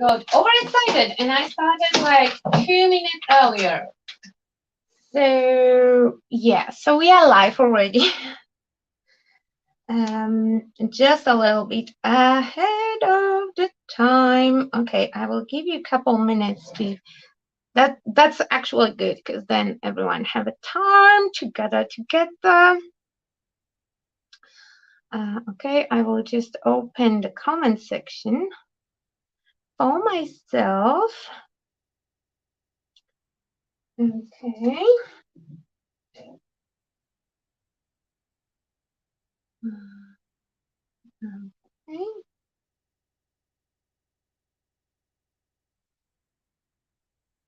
got overexcited and I started like 2 minutes earlier. So yeah, so we are live already. Just a little bit ahead of the time. Okay, I will give you a couple minutes to that's actually good because then everyone have a time to gather together. Okay, I will just open the comment section for myself. Okay. Okay.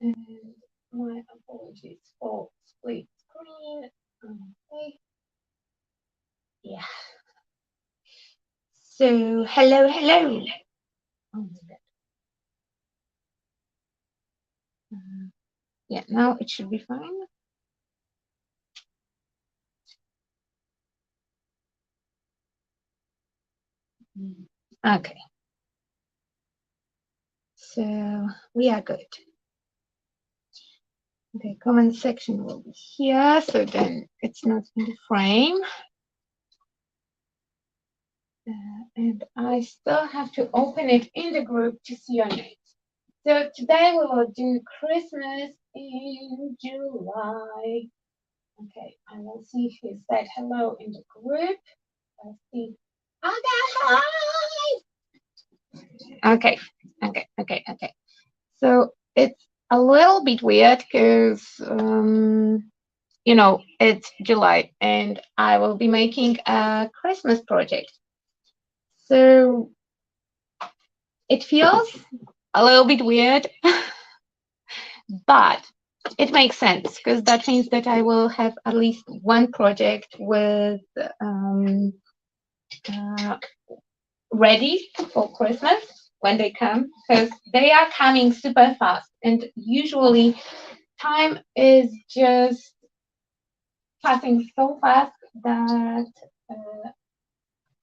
And my apologies for split screen. Okay. Yeah. So hello, hello. Oh my God. Yeah, now it should be fine. Okay. So we are good. Okay, comment section will be here, so then it's not in the frame. And I still have to open it in the group to see your names. So today we will do Christmas in July. Okay, I will see if you said hello in the group. Let's see. Olga, hi! Okay. So it's a little bit weird because, you know, it's July and I will be making a Christmas project. So it feels a little bit weird, but it makes sense because that means that I will have at least one project with ready for Christmas when they come, because they are coming super fast and usually time is just passing so fast that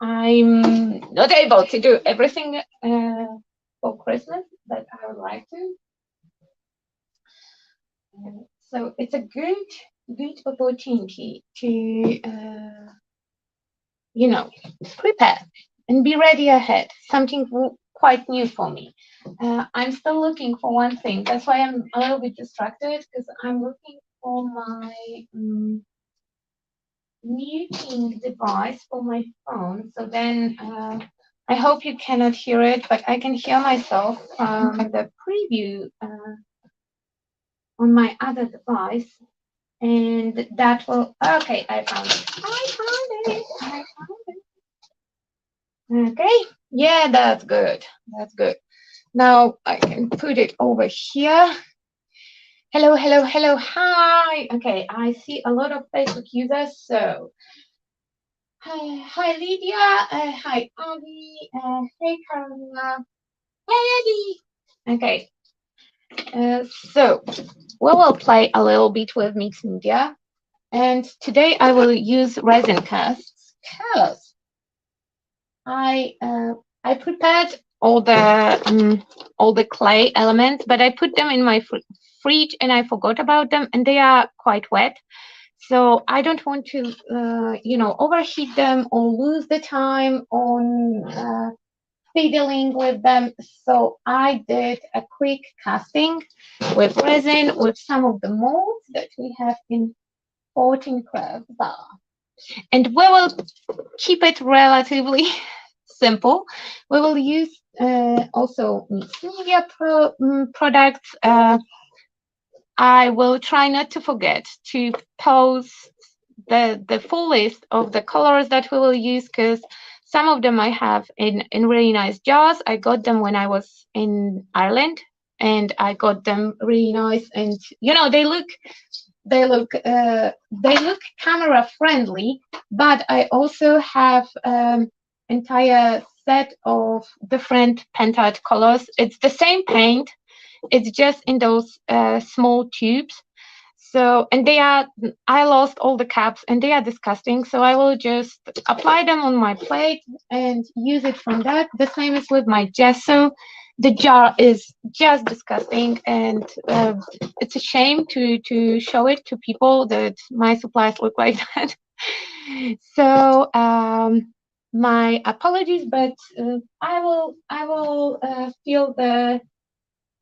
I'm not able to do everything for Christmas that I would like to. So it's a good opportunity to, you know, prepare and be ready ahead. Something quite new for me. I'm still looking for one thing. That's why I'm a little bit distracted because I'm looking for my muting device for my phone. So then I hope you cannot hear it, but I can hear myself from the preview on my other device. And that will, okay, I found it. Okay, yeah, that's good. That's good. Now I can put it over here. Hello, hello, hello, hi. Okay, I see a lot of Facebook users. So, hi Lydia, hi Abby, hey Carolina, hey Eddie. Okay, so we will play a little bit with mixed media. And today I will use resin casts because I prepared all the clay elements, but I put them in my fridge and I forgot about them, and they are quite wet. So I don't want to, you know, overheat them or lose the time on fiddling with them. So I did a quick casting with resin with some of the molds that we have in 14 craft bar. And we will keep it relatively simple. We will use also mixed media products. I will try not to forget to post the full list of the colors that we will use, because some of them I have in really nice jars. I got them when I was in Ireland, and I got them really nice, and you know, they look camera friendly, but I also have entire set of different pentite colors. It's the same paint, it's just in those small tubes. So, and I lost all the caps and they are disgusting. So I will just apply them on my plate and use it from that. The same is with my gesso. The jar is just disgusting, and it's a shame to show it to people that my supplies look like that. So my apologies, but I will fill the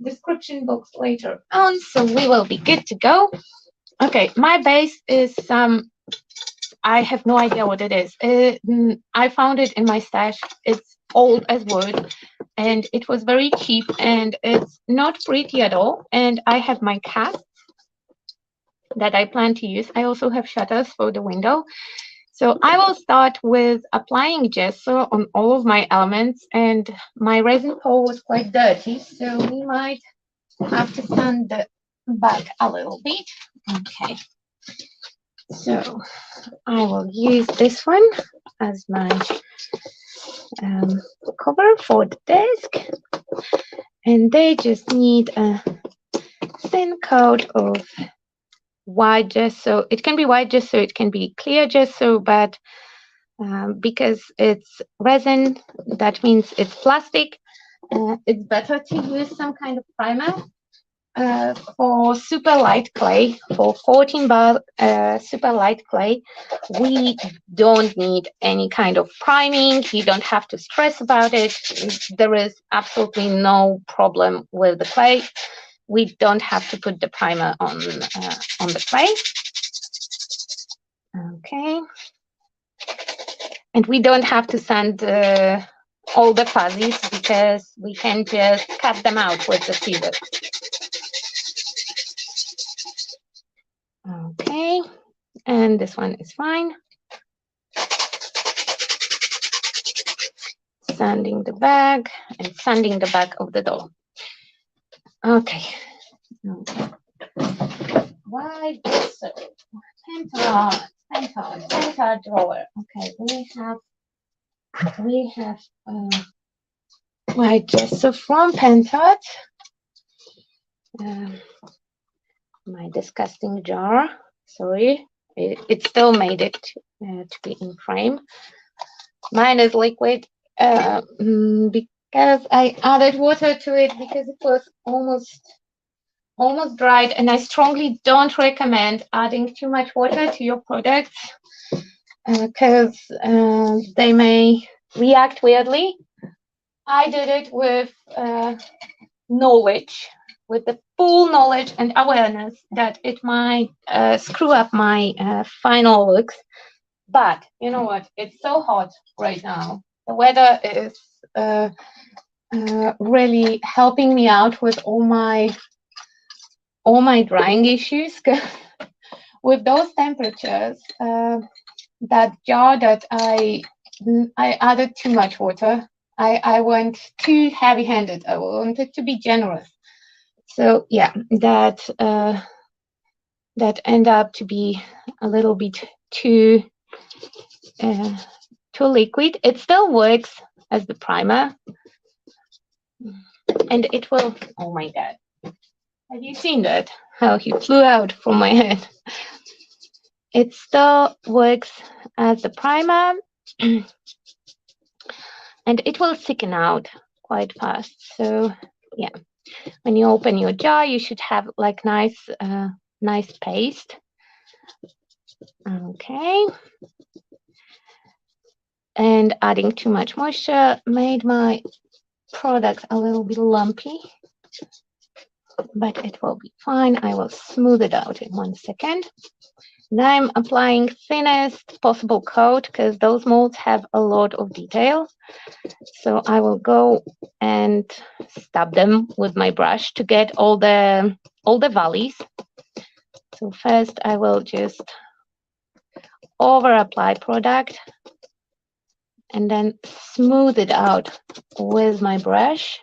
description box later on, so we will be good to go. Okay, my base is some. I have no idea what it is. I found it in my stash. It's old as wood, and it was very cheap, and it's not pretty at all. And I have my cast that I plan to use. I also have shutters for the window. So I will start with applying gesso on all of my elements, and my resin pole was quite dirty, so we might have to sand the back a little bit. Okay, so I will use this one as my cover for the desk, and they just need a thin coat of white gesso. It can be white gesso, it can be clear gesso, but because it's resin, that means it's plastic. It's better to use some kind of primer. For super light clay, for 14 bar super light clay, we don't need any kind of priming. You don't have to stress about it. There is absolutely no problem with the clay. We don't have to put the primer on the clay. Okay. And we don't have to sand all the fuzzies, because we can just cut them out with the scissors. Okay, and this one is fine. Sanding the back and sanding the back of the doll. Okay. Why this? Pentard drawer. Okay, we have white gesso from Pentard. My disgusting jar. Sorry, it still made it to be in frame. Mine is liquid because I added water to it because it was almost dried, and I strongly don't recommend adding too much water to your products because they may react weirdly. I did it with knowledge, with the full knowledge and awareness that it might screw up my final looks. But you know what? It's so hot right now. The weather is really helping me out with all my drying issues. With those temperatures, that jar that I added too much water. I went too heavy-handed. I wanted to be generous. So yeah, that ended up to be a little bit too liquid. It still works as the primer, and it will. Oh my God! Have you seen that? How he flew out from my head. It still works as the primer, and it will thicken out quite fast. So yeah, when you open your jar, you should have like nice paste. Okay. And adding too much moisture made my product a little bit lumpy, but it will be fine. I will smooth it out in 1 second. Now I'm applying thinnest possible coat because those molds have a lot of detail. So I will go and stab them with my brush to get all the valleys. So first I will just over apply product and then smooth it out with my brush.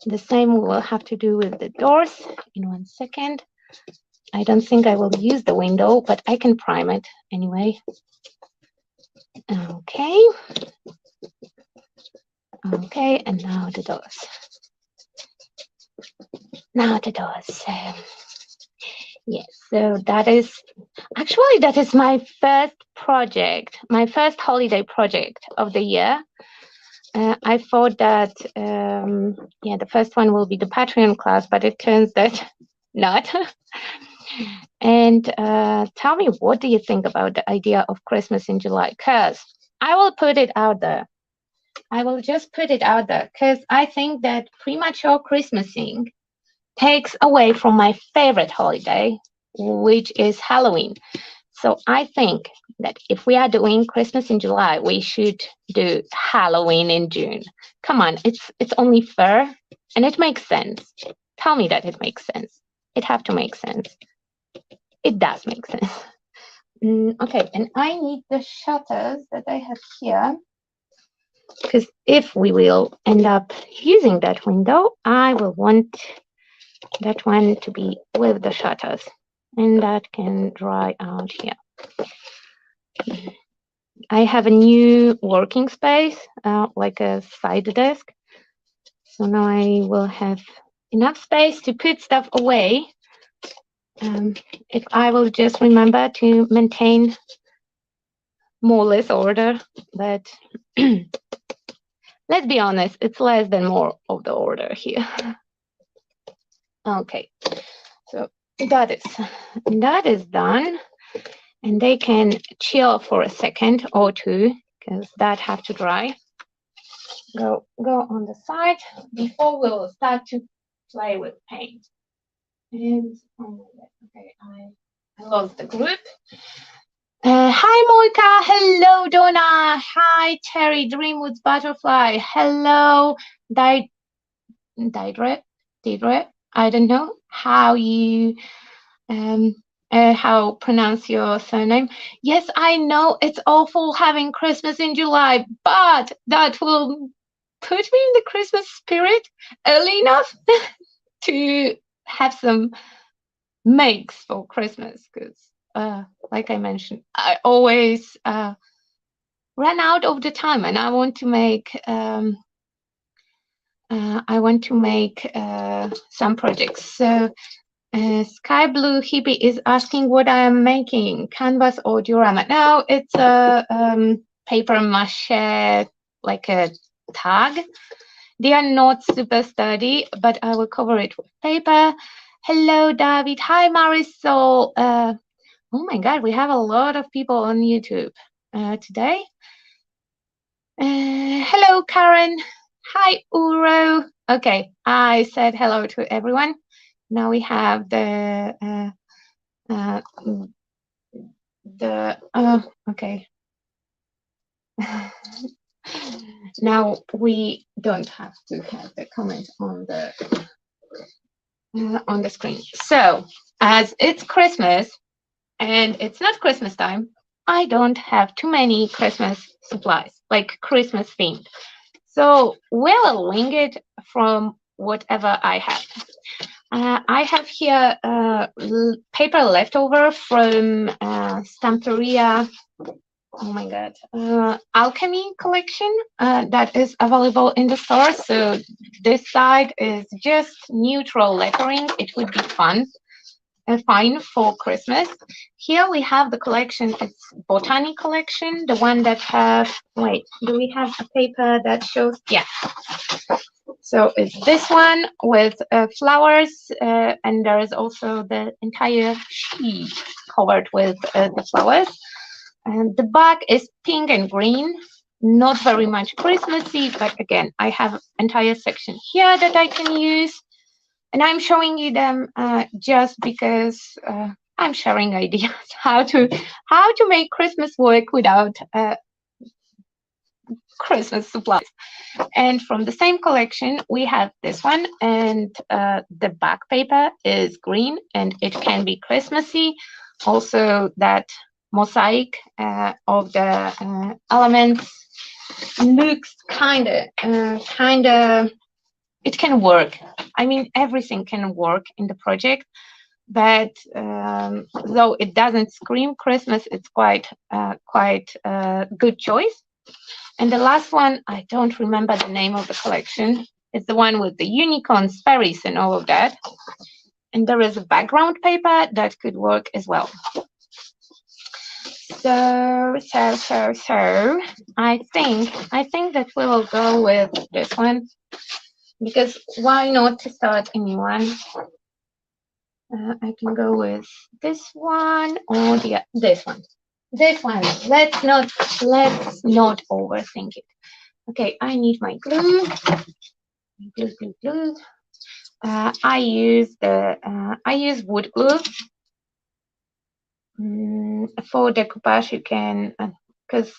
The same we will have to do with the doors in 1 second. I don't think I will use the window, but I can prime it anyway. Okay. Okay, and now the doors. Yes, so that is my first project, my first holiday project of the year. I thought that, yeah, the first one will be the Patreon class, but it turns that not. And tell me, what do you think about the idea of Christmas in July? Because I will put it out there. I will just put it out there because I think that premature Christmasing takes away from my favorite holiday, which is Halloween. So I think that if we are doing Christmas in July, we should do Halloween in June. Come on, it's only fair and it makes sense. Tell me that it makes sense. It have to make sense. It does make sense. Okay, and I need the shutters that I have here, because if we will end up using that window, I will want that one to be with the shutters, and that can dry out here. I have a new working space, like a side desk. So now I will have enough space to put stuff away. If I will just remember to maintain more or less order, but let's be honest, it's less than more of the order here. Okay, so that is done. And they can chill for a second or two because that have to dry. Go on the side before we'll start to play with paint. And oh my God, okay, I lost the group. Hi Moika, hello Donna, hi Terry, Dreamwoods Butterfly, hello Deidre, I don't know how you how pronounce your surname. Yes, I know it's awful having Christmas in July, but that will put me in the Christmas spirit early enough to have some makes for Christmas, because like I mentioned, I always run out of the time and I want to make some projects. So Sky Blue Hippie is asking what I am making, canvas or diorama. Now it's a paper mache, like a tag. They are not super sturdy, but I will cover it with paper. Hello, David. Hi, Marisol. Oh my God, we have a lot of people on YouTube today. Hello, Karen. Hi, Uro. Okay, I said hello to everyone. Now we have okay. Now we don't have to have the comment on the screen. So as it's Christmas and it's not Christmas time, I don't have too many Christmas supplies, like Christmas themed. So we'll wing it from whatever I have. I have here paper leftover from Stamperia. Oh my God, Alchemy collection that is available in the store. So this side is just neutral lettering. It would be fine for Christmas. Here we have the collection. It's Botany collection, the one that have. Wait, do we have a paper that shows? Yeah. So it's this one with flowers, and there is also the entire sheet covered with the flowers. And the back is pink and green, not very much Christmassy, but again, I have entire section here that I can use. And I'm showing you them just because I'm sharing ideas how to make Christmas work without Christmas supplies. And from the same collection, we have this one, and the back paper is green, and it can be Christmassy. Also, that mosaic of the elements looks kind of. It can work. I mean, everything can work in the project, but though it doesn't scream Christmas, it's quite a good choice. And the last one, I don't remember the name of the collection. It's the one with the unicorns, fairies, and all of that. And there is a background paper that could work as well. So, I think that we will go with this one, because why not to start a new one? I can go with this one or this one. This one. Let's not overthink it. Okay, I need my glue. Glue. I use wood glue. For decoupage, you can, because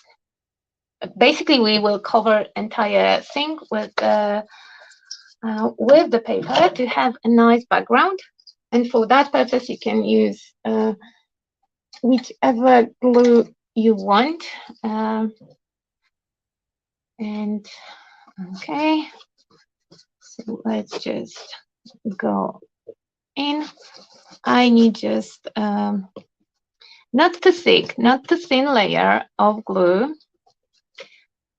basically we will cover entire thing with the paper to have a nice background, and for that purpose you can use whichever glue you want. And okay, so let's just go in. I need just not too thick, not too thin layer of glue,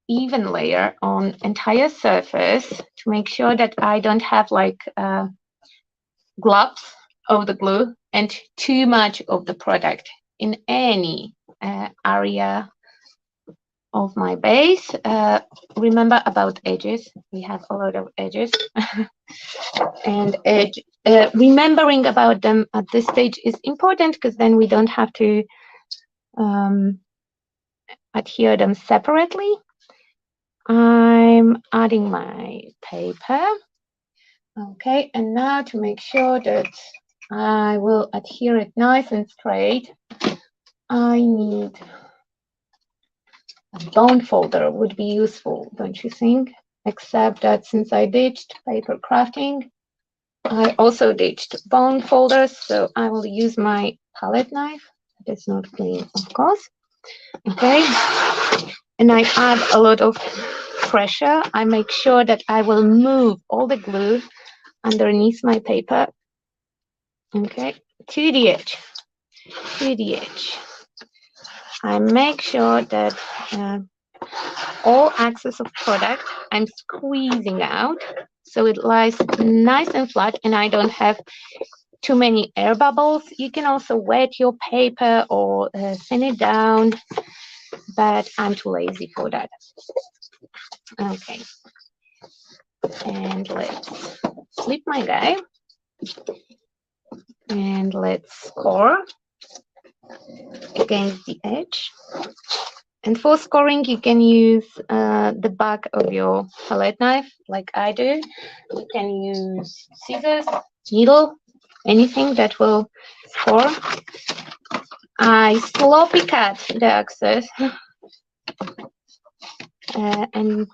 even layer on entire surface to make sure that I don't have like globs of the glue and too much of the product in any area of my base. Remember about edges, we have a lot of edges. And remembering about them at this stage is important, because then we don't have to adhere them separately. I'm adding my paper. Okay, and now to make sure that I will adhere it nice and straight, I need a bone folder. Would be useful, don't you think? Except that since I ditched paper crafting, I also ditched bone folders, so I will use my palette knife. It is not clean, of course. Okay, and I add a lot of pressure. I make sure that I will move all the glue underneath my paper. Okay, to the edge. I make sure that all excess of product I'm squeezing out so it lies nice and flat and I don't have too many air bubbles. You can also wet your paper or thin it down, but I'm too lazy for that. Okay, and let's flip my guy and let's score against the edge. And for scoring, you can use the back of your palette knife, like I do. You can use scissors, needle, anything that will score. I sloppy cut the excess, and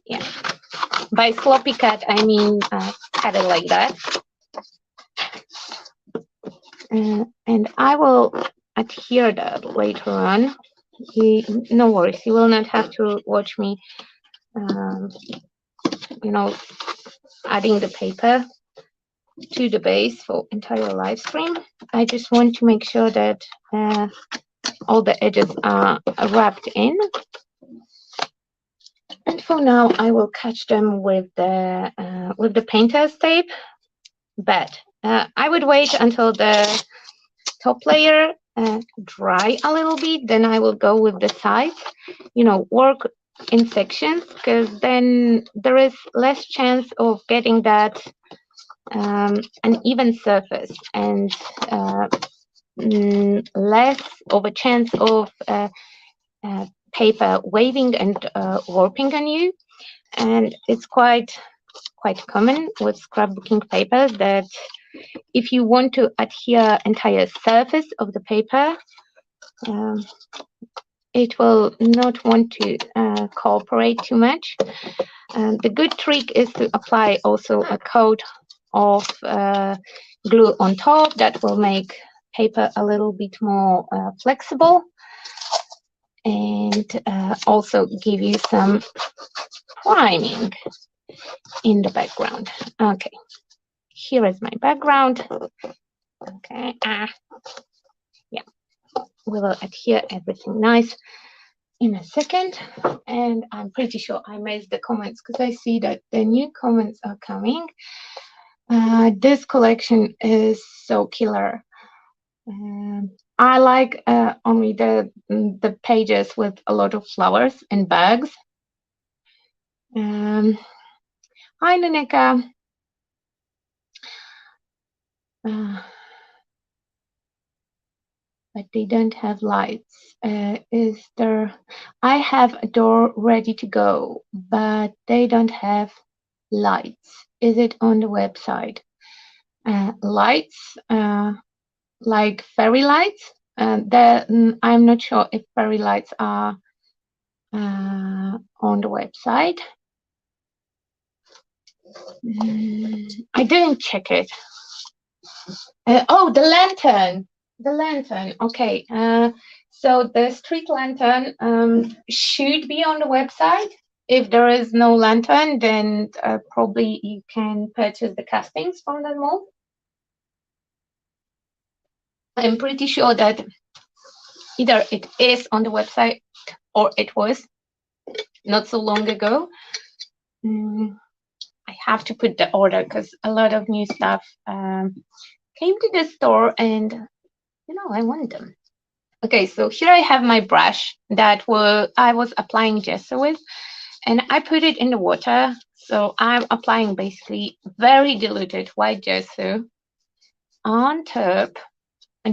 yeah. By sloppy cut, I mean cut it like that. And I will adhere that later on. No worries, you will not have to watch me adding the paper to the base for entire live stream. I just want to make sure that all the edges are wrapped in, and for now I will catch them with the painter's tape. But I would wait until the top layer dry a little bit, then I will go with the sides, work in sections, because then there is less chance of getting that an even surface, and less of a chance of paper waving and warping on you. And it's quite common with scrapbooking papers that if you want to adhere entire surface of the paper, it will not want to cooperate too much. The good trick is to apply also a coat of glue on top that will make paper a little bit more flexible, and also give you some priming in the background. Okay, here is my background. Okay, yeah, we will adhere everything nice in a second. And I'm pretty sure I missed the comments, because I see that the new comments are coming. This collection is so killer. I like only the pages with a lot of flowers and bugs. Hi, Naneka. But they don't have lights. Is there? I have a door ready to go, but they don't have lights. Is it on the website? Lights, like fairy lights. I'm not sure if fairy lights are on the website. I didn't check it. Oh, the lantern. The lantern. Okay. So the street lantern should be on the website. If there is no lantern, then probably you can purchase the castings from the mall. I'm pretty sure that either it is on the website or it was not so long ago. I have to put the order because a lot of new stuff came to the store and, I want them. Okay, so here I have my brush that I was applying gesso with, and I put it in the water. So I'm applying basically very diluted white gesso on top,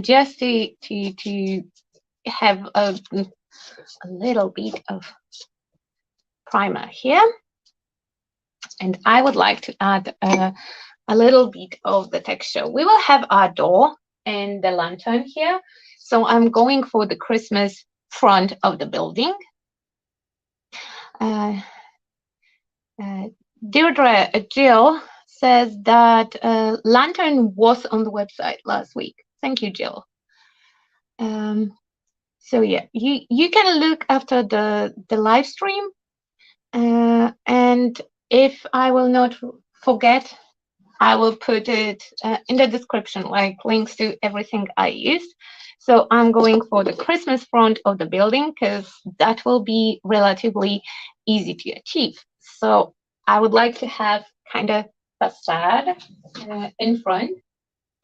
just to have a little bit of primer here. And I would like to add a little bit of the texture. We will have our door and the lantern here. So I'm going for the Christmas front of the building. Deirdre Jill says that lantern was on the website last week. Thank you, Jill. So yeah, you can look after the live stream, and if I will not forget, I will put it in the description, like links to everything I used. So I'm going for the Christmas front of the building because that will be relatively easy to achieve. So I would like to have kind of facade in front.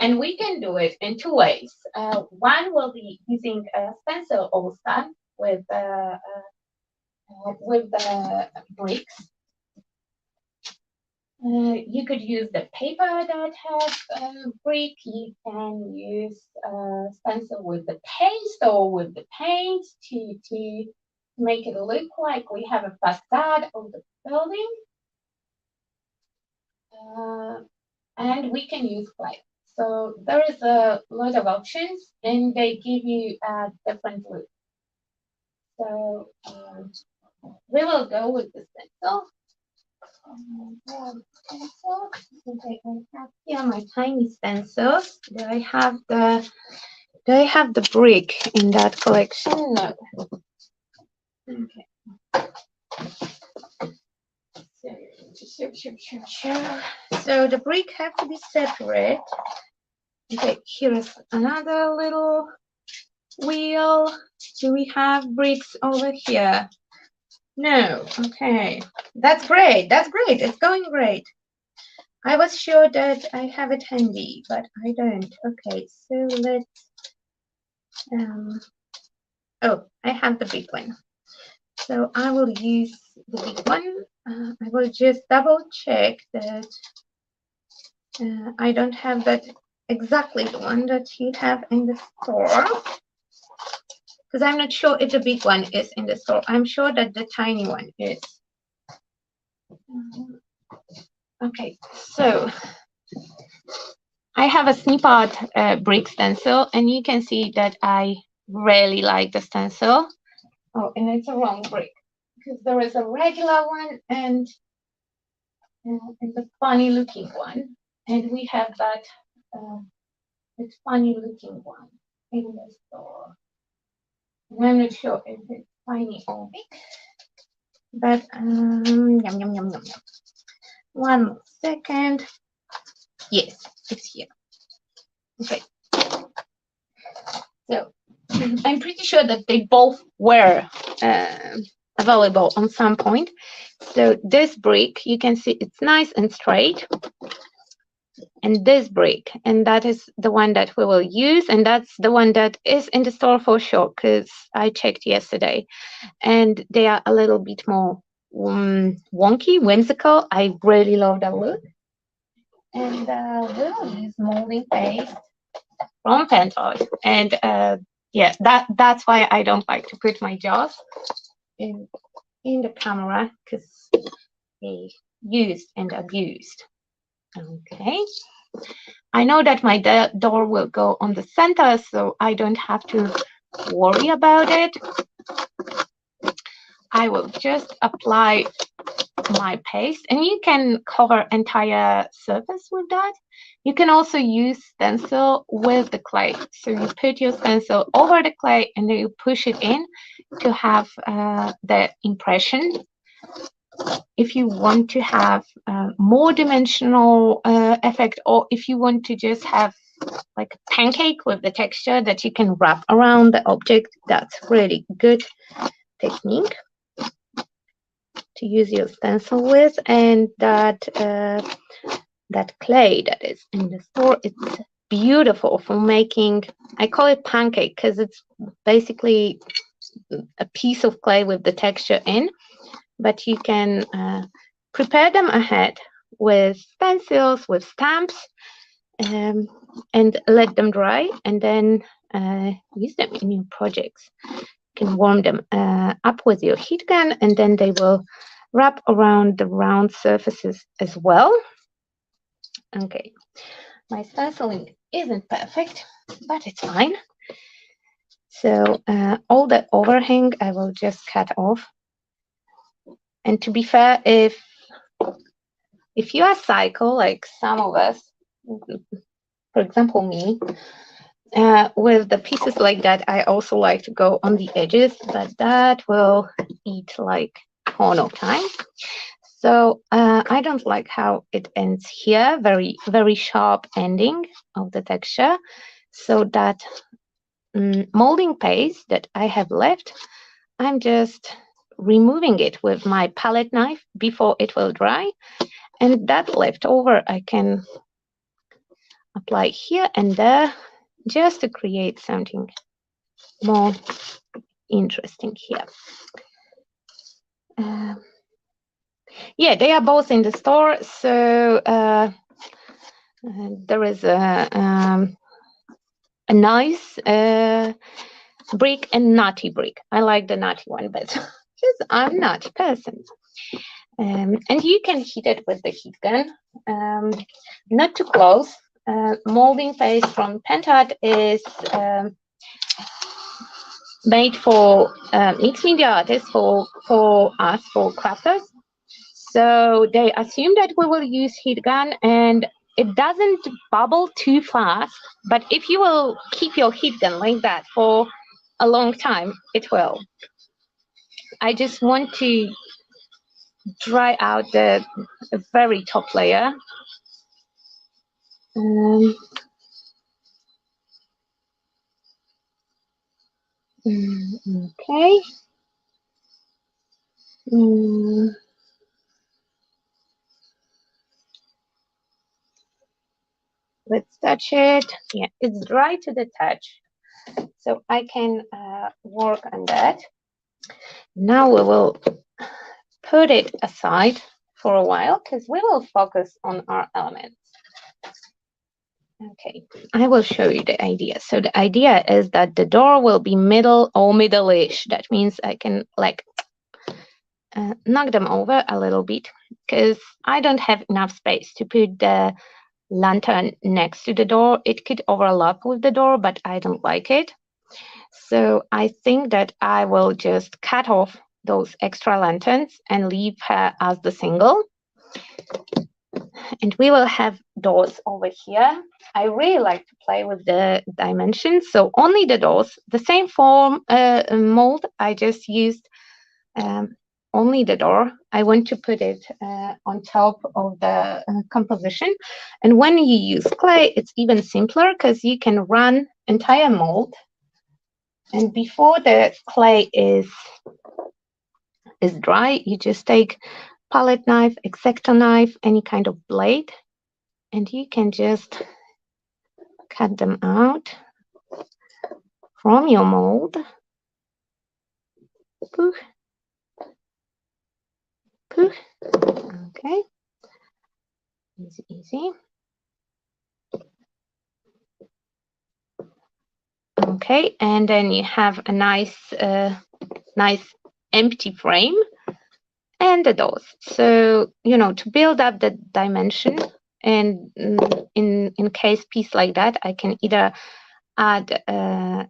And we can do it in two ways. One will be using a Stencil Olga with the bricks. You could use the paper that has brick. You can use Stencil with the paste or with the paint to make it look like we have a facade of the building. And we can use clay. So there is a lot of options, and they give you a different look. So we will go with the stencil. Okay, I have here my tiny stencils. Do I have the brick in that collection? No. Okay. So the brick have to be separate. Okay, here is another little wheel. Do we have bricks over here? No. Okay, that's great. That's great. It's going great. I was sure that I have it handy, but I don't. Okay, so let's. Oh, I have the big one. So I will use the big one. I will just double check that I don't have that exactly the one that you have in the store, because I'm not sure if the big one is in the store. I'm sure that the tiny one is. Okay, so I have a Snippet brick stencil, and you can see that I really like the stencil. Oh, and it's a wrong brick, because there is a regular one and a funny looking one, and we have that funny looking one in the store. And I'm not sure if it's tiny or big, but yum, yum, yum, yum, yum. 1 more second. Yes, it's here. Okay. So I'm pretty sure that they both were available on some point. So this brick, you can see it's nice and straight. and this brick, and that is the one that we will use, and that's the one that is in the store for sure, because I checked yesterday, and they are a little bit more wonky, whimsical. I really love that look. And we'll use molding paste from Pentoid, and yeah, that's why I don't like to put my jars in the camera, because they used and abused. Okay, I know that my door will go on the center, so I don't have to worry about it. I will just apply my paste, and you can cover entire surface with that. You can also use stencil with the clay. So you put your stencil over the clay and then you push it in to have the impression. If you want to have more dimensional effect, or if you want to just have like a pancake with the texture that you can wrap around the object, that's really good technique to use your stencil with. And that clay that is in the store, it's beautiful for making, I call it pancake because it's basically a piece of clay with the texture in, but you can prepare them ahead with stencils, with stamps, and let them dry, and then use them in your projects. You can warm them up with your heat gun, and then they will wrap around the round surfaces as well. Okay, my stenciling isn't perfect, but it's fine. So all the overhang I will just cut off. And to be fair, if you are cycle, like some of us, for example me, with the pieces like that, I also like to go on the edges, but that will eat like a ton of time. So I don't like how it ends here, very, very sharp ending of the texture. So that molding paste that I have left, I'm just removing it with my palette knife before it will dry. And that leftover I can apply here and there just to create something more interesting here. Yeah, they are both in the store. So there is a nice brick and nutty brick. I like the nutty one better because I'm a nutty person. And you can heat it with the heat gun, not too close. Molding paste from Pentad is made for mixed media artists, for us, for crafters. So they assume that we will use heat gun and it doesn't bubble too fast, but if you will keep your heat gun like that for a long time, it will. I just want to dry out the very top layer. Okay. Let's touch it. Yeah, it's dry to the touch, so I can work on that. Now we will put it aside for a while because we will focus on our elements. Okay, I will show you the idea. So the idea is that the door will be middle or middle-ish. That means I can like knock them over a little bit because I don't have enough space to put the lantern next to the door. It could overlap with the door, but I don't like it. So I think that I will just cut off those extra lanterns and leave her as the single. And we will have doors over here. I really like to play with the dimensions. So only the doors, the same form mold, I just used only the door. I want to put it on top of the composition. And when you use clay, it's even simpler because you can run entire mold. And before the clay is dry, you just take palette knife, X-Acto knife, any kind of blade, and you can just cut them out from your mold. Poof, poof. Okay, easy, easy. Okay, and then you have a nice, nice empty frame and the doors. So, you know, to build up the dimension, and in case piece like that, I can either add a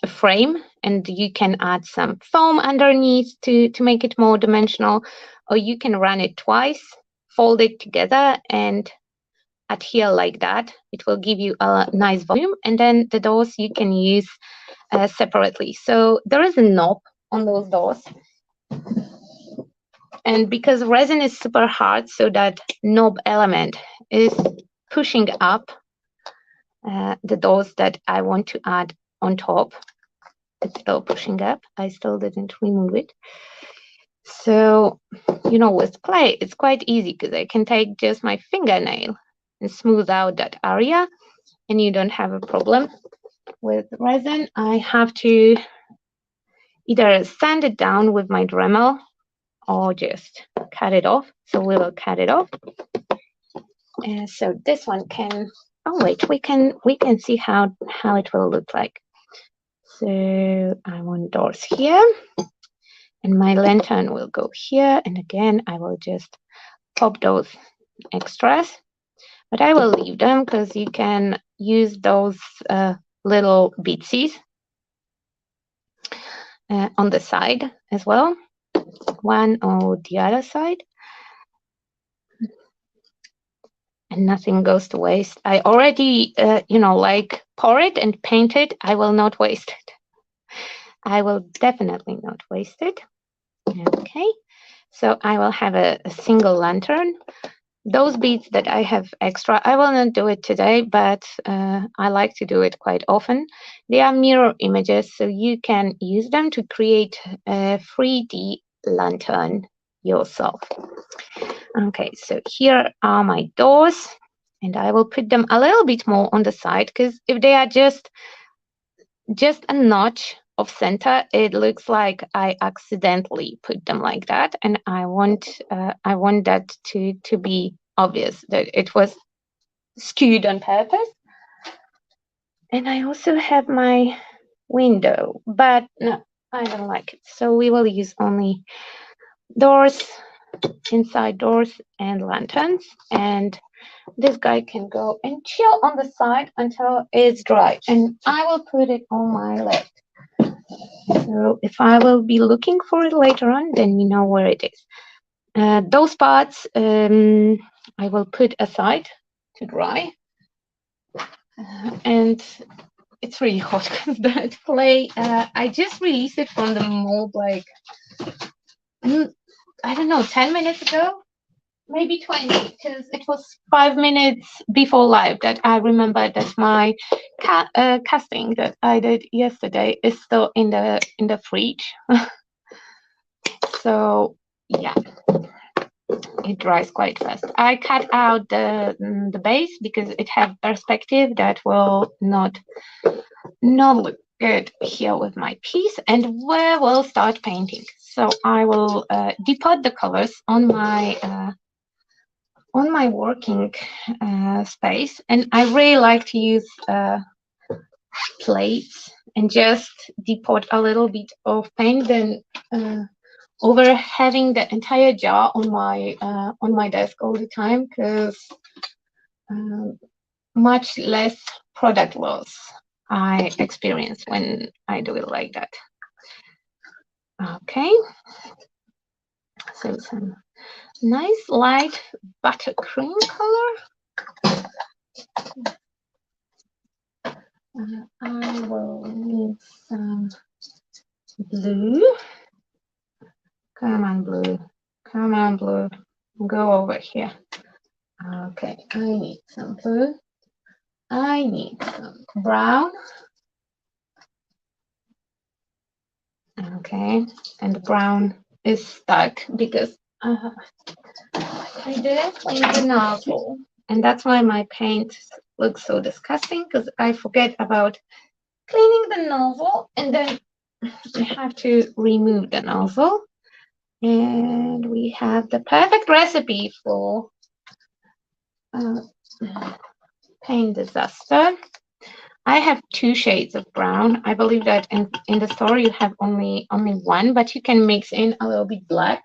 frame, and you can add some foam underneath to make it more dimensional, or you can run it twice, fold it together, and adhere like that. It will give you a nice volume, and then the doors you can use separately. So there is a knob on those doors, and because resin is super hard, so that knob element is pushing up the doors that I want to add on top. It's still pushing up. I still didn't remove it. So, you know, with clay, it's quite easy because I can take just my fingernail and smooth out that area, and you don't have a problem. With resin, I have to either sand it down with my Dremel or just cut it off. So we will cut it off. And so this one can, oh wait, we can see how it will look like. So I want doors here, and my lantern will go here. And again, I will just pop those extras, but I will leave them because you can use those little beatsies on the side as well, one or the other side, and nothing goes to waste. I already, you know, like pour it and paint it. I will not waste it. I will definitely not waste it. Okay, so I will have a single lantern. Those beads that I have extra, I will not do it today, but I like to do it quite often. They are mirror images, so you can use them to create a 3D lantern yourself. Okay, so here are my doors, and I will put them a little bit more on the side, because if they are just a notch of center, it looks like I accidentally put them like that, and I want that to be obvious that it was skewed on purpose. And I also have my window, but no, I don't like it, so we will use only doors, inside doors, and lanterns. And this guy can go and chill on the side until it's dry, and I will put it on my left. So if I will be looking for it later on, then you know where it is. Those parts I will put aside to dry. And it's really hot because that clay, I just released it from the mold like, I don't know, 10 minutes ago, maybe 20, because it was 5 minutes before live that I remember that my casting that I did yesterday is still in the fridge. So yeah, it dries quite fast. I cut out the base because it has perspective that will not look good here with my piece, and we will start painting. So I will depot the colors on my working space, and I really like to use plates and just depot a little bit of paint, then over having the entire jar on my desk all the time, because much less product loss I experience when I do it like that. Okay, so some nice light buttercream color. I will need some blue. Come on, blue. Come on, blue. Go over here. Okay, I need some blue. I need some brown. Okay, and the brown is stuck because I didn't clean the nozzle. And that's why my paint looks so disgusting, because I forget about cleaning the nozzle, and then I have to remove the nozzle. And we have the perfect recipe for paint disaster. I have 2 shades of brown. I believe that in the store you have only one, but you can mix in a little bit black.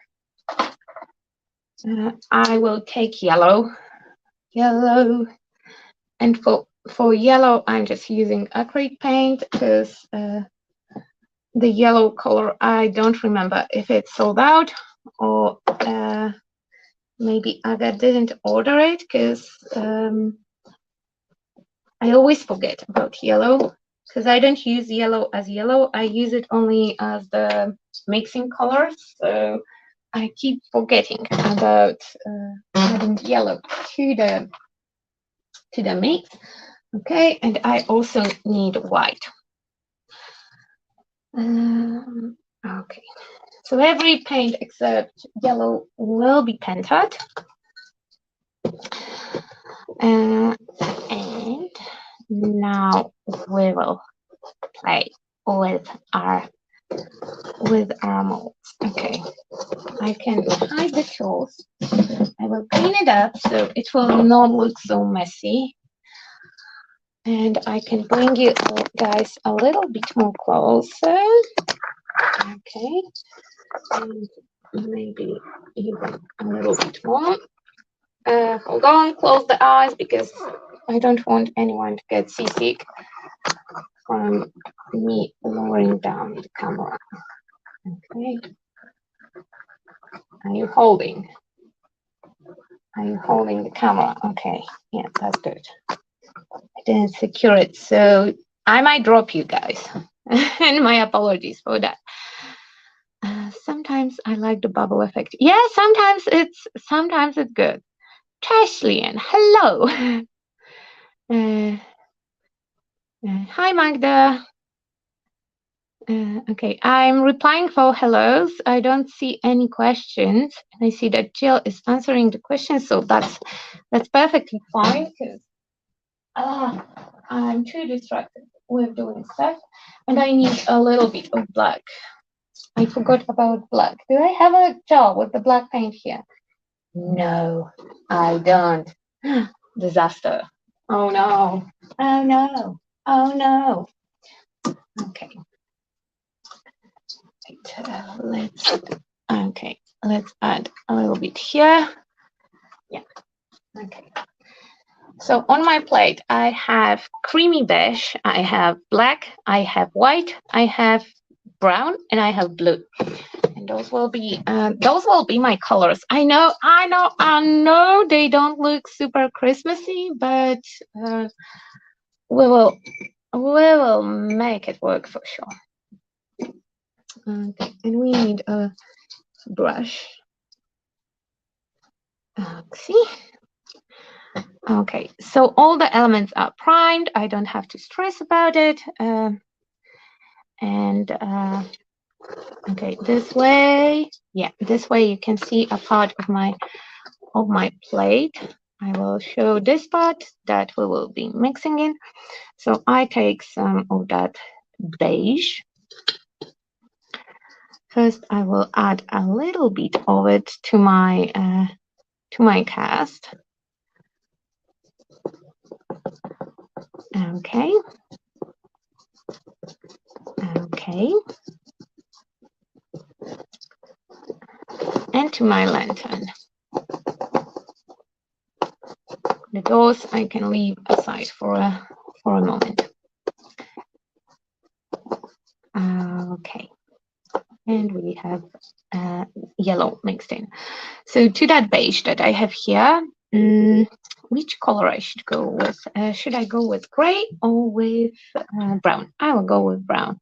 I will take yellow, and for yellow I'm just using acrylic paint, because the yellow color, I don't remember if it's sold out, or maybe Aga didn't order it, because I always forget about yellow, because I don't use yellow as yellow. I use it only as the mixing color. So I keep forgetting about adding yellow to the mix. Okay, and I also need white. Okay, so every paint except yellow will be painted. And now we will play with our molds. Okay, I can hide the tools. I will clean it up so it will not look so messy. And I can bring you guys a little bit more closer. Okay, and maybe even a little bit more. Hold on, close the eyes, because I don't want anyone to get seasick from me lowering down the camera. Okay. Are you holding? Are you holding the camera? Okay. Yeah, that's good. I didn't secure it, so I might drop you guys. And my apologies for that. Sometimes I like the bubble effect. Yeah, sometimes it's good. Trashlian, hello. Hi, Magda. Okay, I'm replying for hellos. I don't see any questions. And I see that Jill is answering the questions, so that's perfectly fine, because I'm too distracted with doing stuff, and I need a little bit of black. I forgot about black. Do I have a jar with the black paint here? No, I don't. Disaster. Oh no. Oh no. Oh no. Okay. Let's add a little bit here. Yeah. Okay. So on my plate, I have creamy beige, I have black, I have white, I have brown, and I have blue. And those will be my colors. I know they don't look super Christmassy, but we will make it work for sure. Okay, and we need a brush. See? Okay, so all the elements are primed. I don't have to stress about it. Okay, this way you can see a part of my plate. I will show this part that we will be mixing in. So I take some of that beige. First, I will add a little bit of it to my cast. Okay. And to my lantern. The doors I can leave aside for a moment. Okay. And we have yellow mixed in. So to that beige that I have here, which color I should go with? Should I go with gray or with brown? I will go with brown.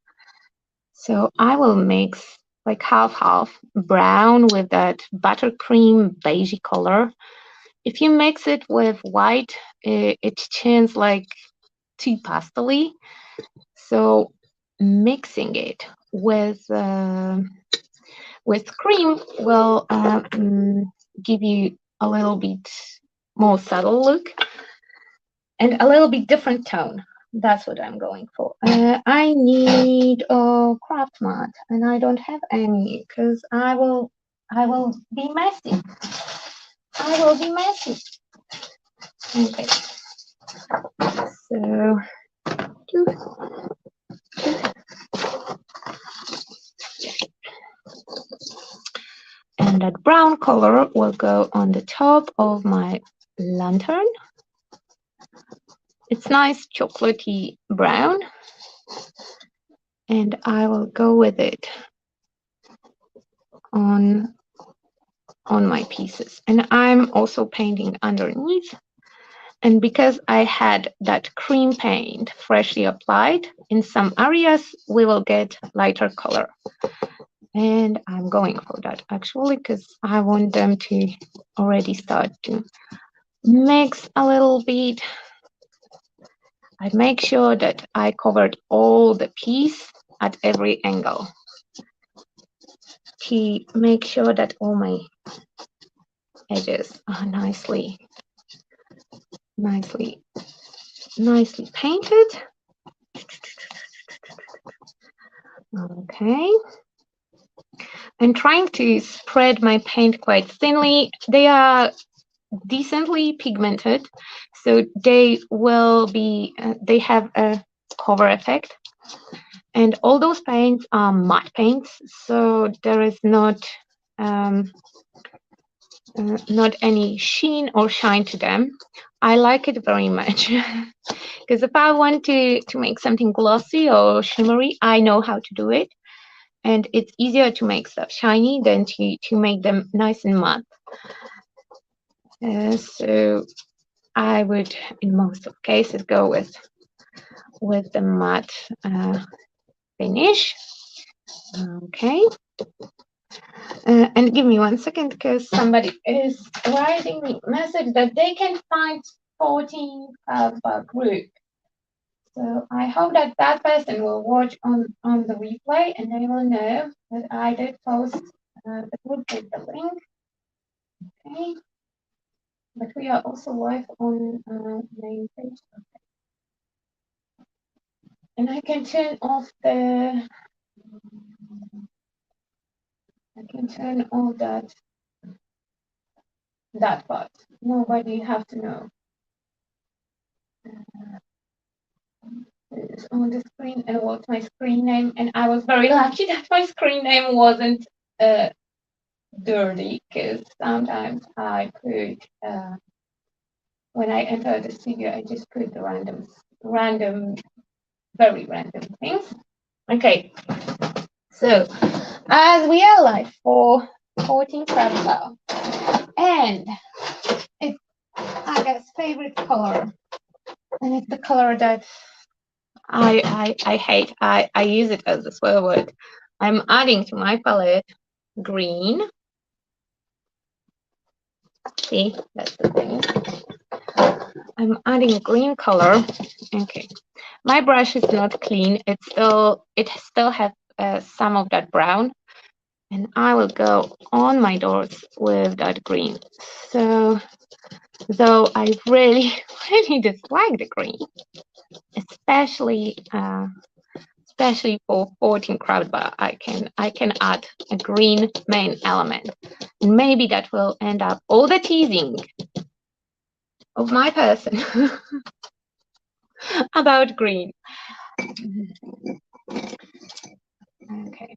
So I will mix like half brown with that buttercream beigey color. If you mix it with white, it turns like too pastel-y. So mixing it with cream will give you a little bit more subtle look and a little bit different tone. That's what I'm going for. I need a craft mat, and I don't have any because I will be messy. I will be messy. Okay, so and that brown color will go on the top of my lantern. It's nice chocolatey brown, and I will go with it on my pieces. And I'm also painting underneath. And because I had that cream paint freshly applied, in some areas we will get lighter color. And I'm going for that actually because I want them to already start to mix a little bit. I make sure that I covered all the piece at every angle to make sure that all my edges are nicely painted. Okay. I'm trying to spread my paint quite thinly. They are decently pigmented, so they will be, they have a cover effect. And all those paints are matte paints, so there is not any sheen or shine to them. I like it very much because if I want to make something glossy or shimmery, I know how to do it. And it's easier to make stuff shiny than to make them nice and matte. So I would, in most of cases, go with the matte finish. Okay. And give me 1 second because somebody is writing me a message that they can find 14 group. So I hope that that person will watch on the replay and they will know that I did post the group with the link. Okay. But we are also live on main page. Okay. And I can turn off the that part. Nobody have to know. It's on the screen and what's my screen name, and I was very lucky that my screen name wasn't dirty because sometimes I put when I enter the studio I just put the very random things. Okay, so as we are live for 14 Travel, and it's Aga's favorite color, and it's the color that I hate. I use it as a swear word. I'm adding to my palette green. See, that's the thing. I'm adding green color. Okay, my brush is not clean. It still has some of that brown, and I will go on my doors with that green. So, though I really dislike the green, especially for 14 crowd bar, I can add a green main element, and maybe that will end up all the teasing of my person about green. Okay.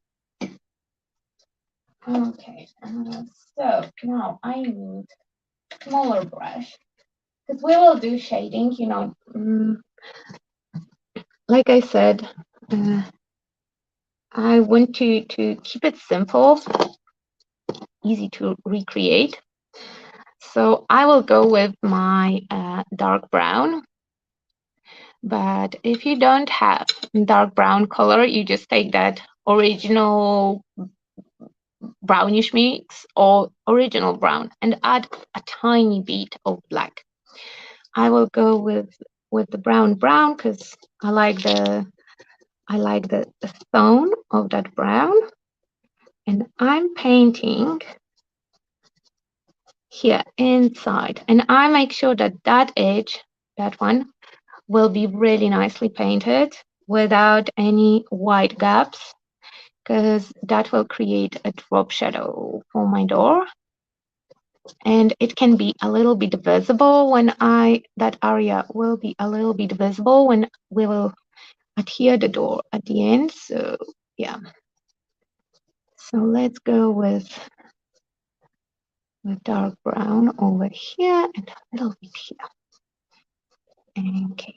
So now I need a smaller brush because we will do shading. You know, like I said, I want to keep it simple, easy to recreate. So I will go with my dark brown. But if you don't have dark brown color, you just take that original brownish mix or original brown and add a tiny bit of black. I will go with the brown because I like the tone of that brown, and I'm painting here inside, and I make sure that that edge, that one, will be really nicely painted without any white gaps, because that will create a drop shadow for my door. And it can be a little bit visible when that area will be a little bit visible when we will adhere the door at the end. So yeah, so let's go with dark brown over here and a little bit here. Okay.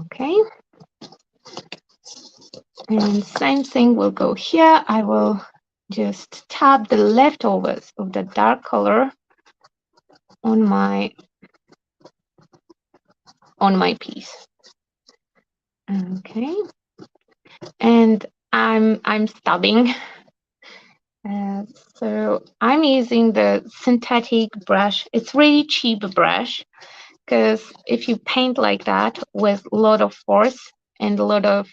Okay. And same thing will go here. I will just tap the leftovers of the dark color on my piece. Okay. And I'm stubbing. So I'm using the synthetic brush. It's really cheap brush, because if you paint like that with a lot of force and a lot of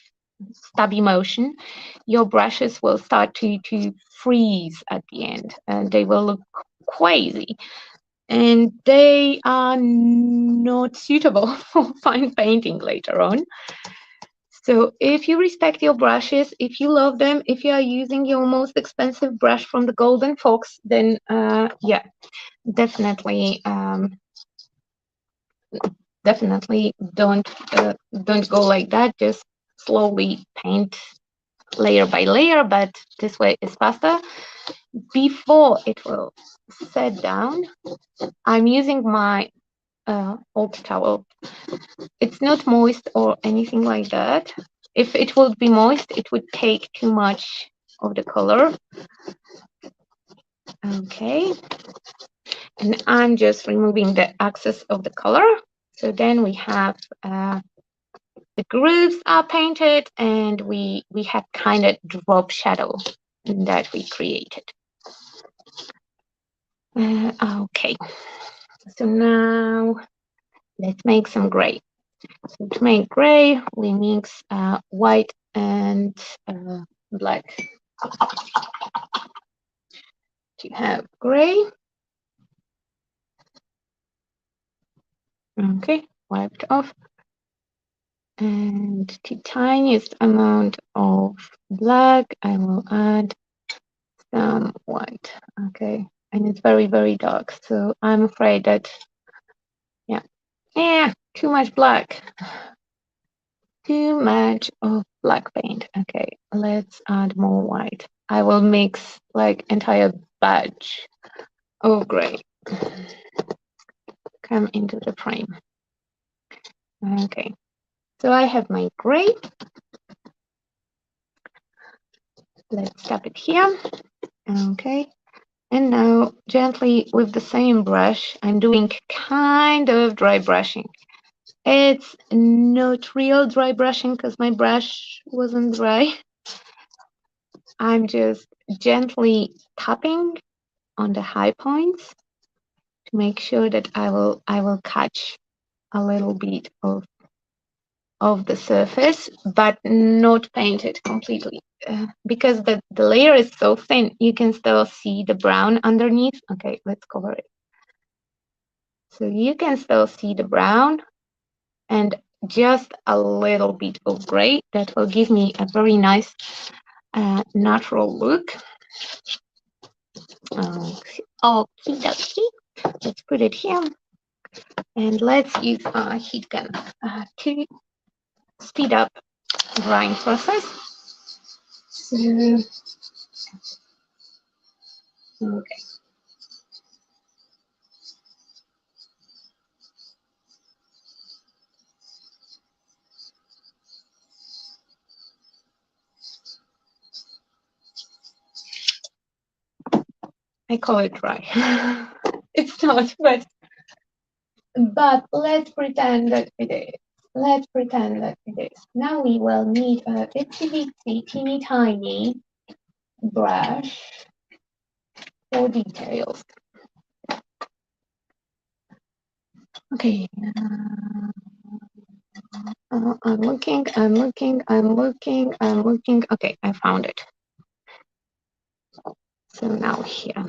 stubby motion, your brushes will start to freeze at the end, and they will look crazy, and they are not suitable for fine painting later on. So if you respect your brushes, if you love them, if you are using your most expensive brush from the Golden Fox, then yeah, definitely definitely don't go like that. Just slowly paint layer by layer, but this way is faster. Before it will set down, I'm using my old towel. It's not moist or anything like that. If it would be moist, it would take too much of the color. Okay, and I'm just removing the excess of the color. So then we have the grooves are painted, and we have kind of drop shadow that we created. Okay, so now let's make some gray. So to make gray, we mix white and black to have gray. Okay, wiped off. And the tiniest amount of black, I will add some white. Okay, and it's very, very dark. So I'm afraid that, yeah, too much black. Too much of black paint. Okay, let's add more white. I will mix like entire batch of gray. Come into the frame. Okay, so I have my gray. Let's tap it here. Okay, and now gently with the same brush, I'm doing kind of dry brushing. It's not real dry brushing because my brush wasn't dry. I'm just gently tapping on the high points to make sure that I will catch a little bit of the surface, but not paint it completely, because the layer is so thin, you can still see the brown underneath. Okay, let's cover it. So you can still see the brown and just a little bit of gray. That will give me a very nice natural look. Okie dokie. Let's put it here. And let's use our heat gun to speed up the drying process. So, okay. I call it dry. It's not, but let's pretend that it is. Let's pretend that it is. Now we will need a itsy bitsy teeny tiny brush for details. Okay. I'm looking. Okay, I found it. So now here,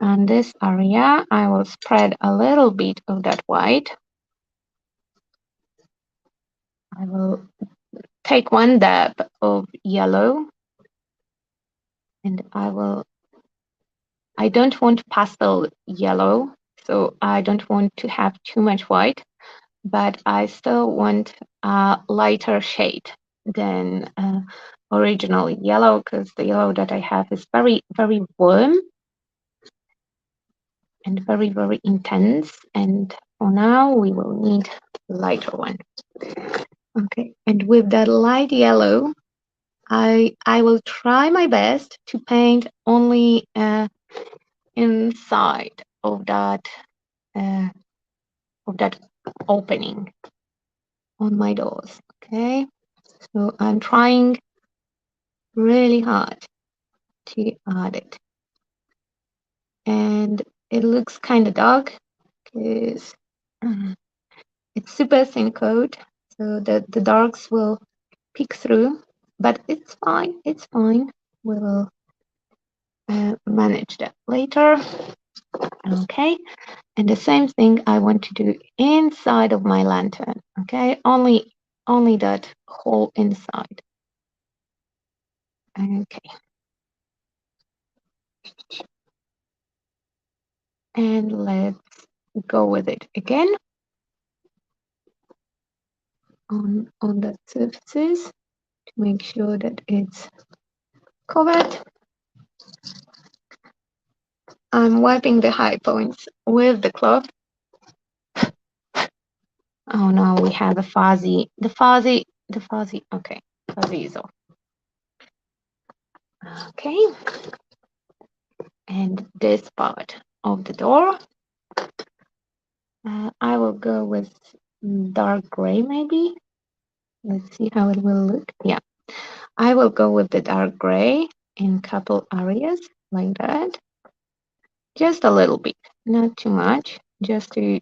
on this area, I will spread a little bit of that white. I will take one dab of yellow, and I don't want pastel yellow, so I don't want to have too much white, but I still want a lighter shade than original yellow, because the yellow that I have is very, very warm and very, very intense. And for now, we will need a lighter one. Okay, and with that light yellow, I will try my best to paint only inside of that opening on my doors. Okay, so I'm trying really hard to add it, and it looks kind of dark because it's super thin coat, so that the darks will peek through, but it's fine. It's fine. We will manage that later. Okay, and the same thing I want to do inside of my lantern. Okay, only that hole inside. Okay, and let's go with it again on the surfaces to make sure that it's covered. I'm wiping the high points with the cloth. Oh no, we have the fuzzy. Okay, fuzzy is off. Okay, and this part of the door, I will go with dark gray maybe. Let's see how it will look. Yeah, I will go with the dark gray in a couple areas like that. Just a little bit, not too much, just to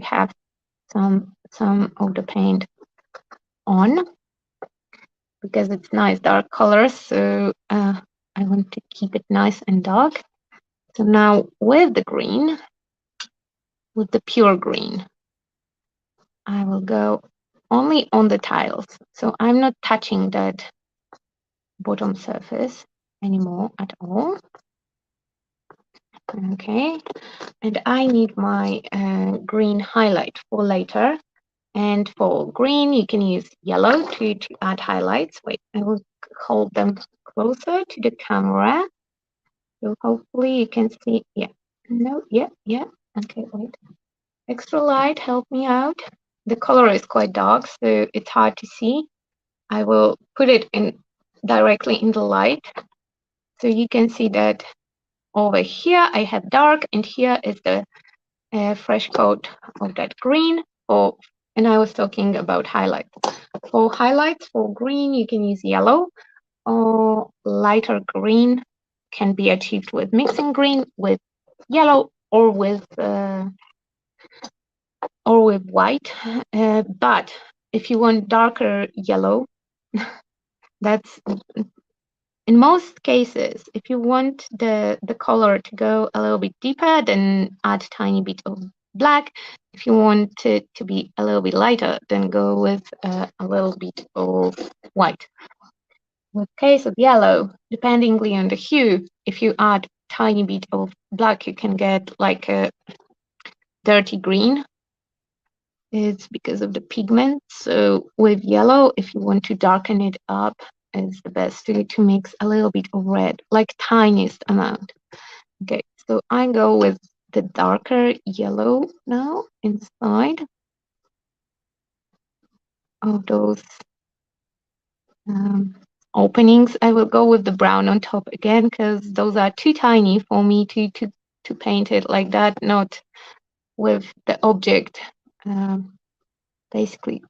have some of the paint on, because it's nice dark colors, so I want to keep it nice and dark. So now with the green, with the pure green, I will go only on the tiles. So I'm not touching that bottom surface anymore at all. Okay, and I need my green highlight for later. And for green, you can use yellow to add highlights. Wait, I will hold them closer to the camera. So hopefully you can see. Yeah, no, yeah. Okay, wait. Extra light, help me out. The color is quite dark, so it's hard to see. I will put it in directly in the light. So you can see that over here I have dark, and here is the fresh coat of that green. And I was talking about highlights. For highlights, for green, you can use yellow, or lighter green can be achieved with mixing green with yellow or with white. But if you want darker yellow, that's in most cases. If you want the color to go a little bit deeper, then add a tiny bit of black. If you want it to be a little bit lighter, then go with a little bit of white. With case of yellow, depending on the hue, if you add tiny bit of black, you can get like a dirty green. It's because of the pigment. So with yellow, if you want to darken it up, is the best to mix a little bit of red, like tiniest amount. Okay, so I go with the darker yellow now inside of those openings. I will go with the brown on top again, because those are too tiny for me to paint it like that, not with the object basically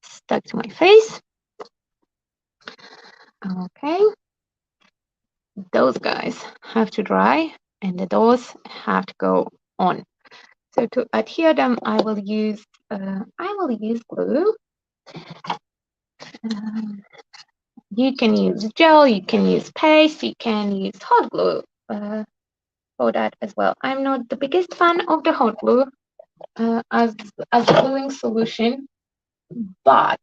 stuck to my face. Okay, those guys have to dry, and the doors have to go on. So to adhere them, I will use glue. You can use gel, you can use paste, you can use hot glue. for that as well. I'm not the biggest fan of the hot glue as gluing solution, but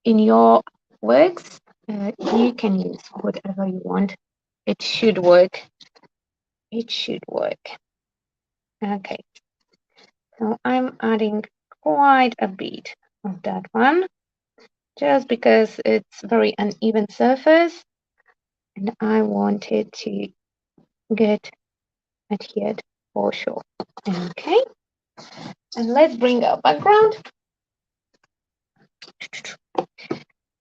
in your works, you can use whatever you want. It should work. It should work. Okay, so I'm adding quite a bit of that one, just because it's very uneven surface, and I want it to get adhered for sure. Okay, and let's bring our background.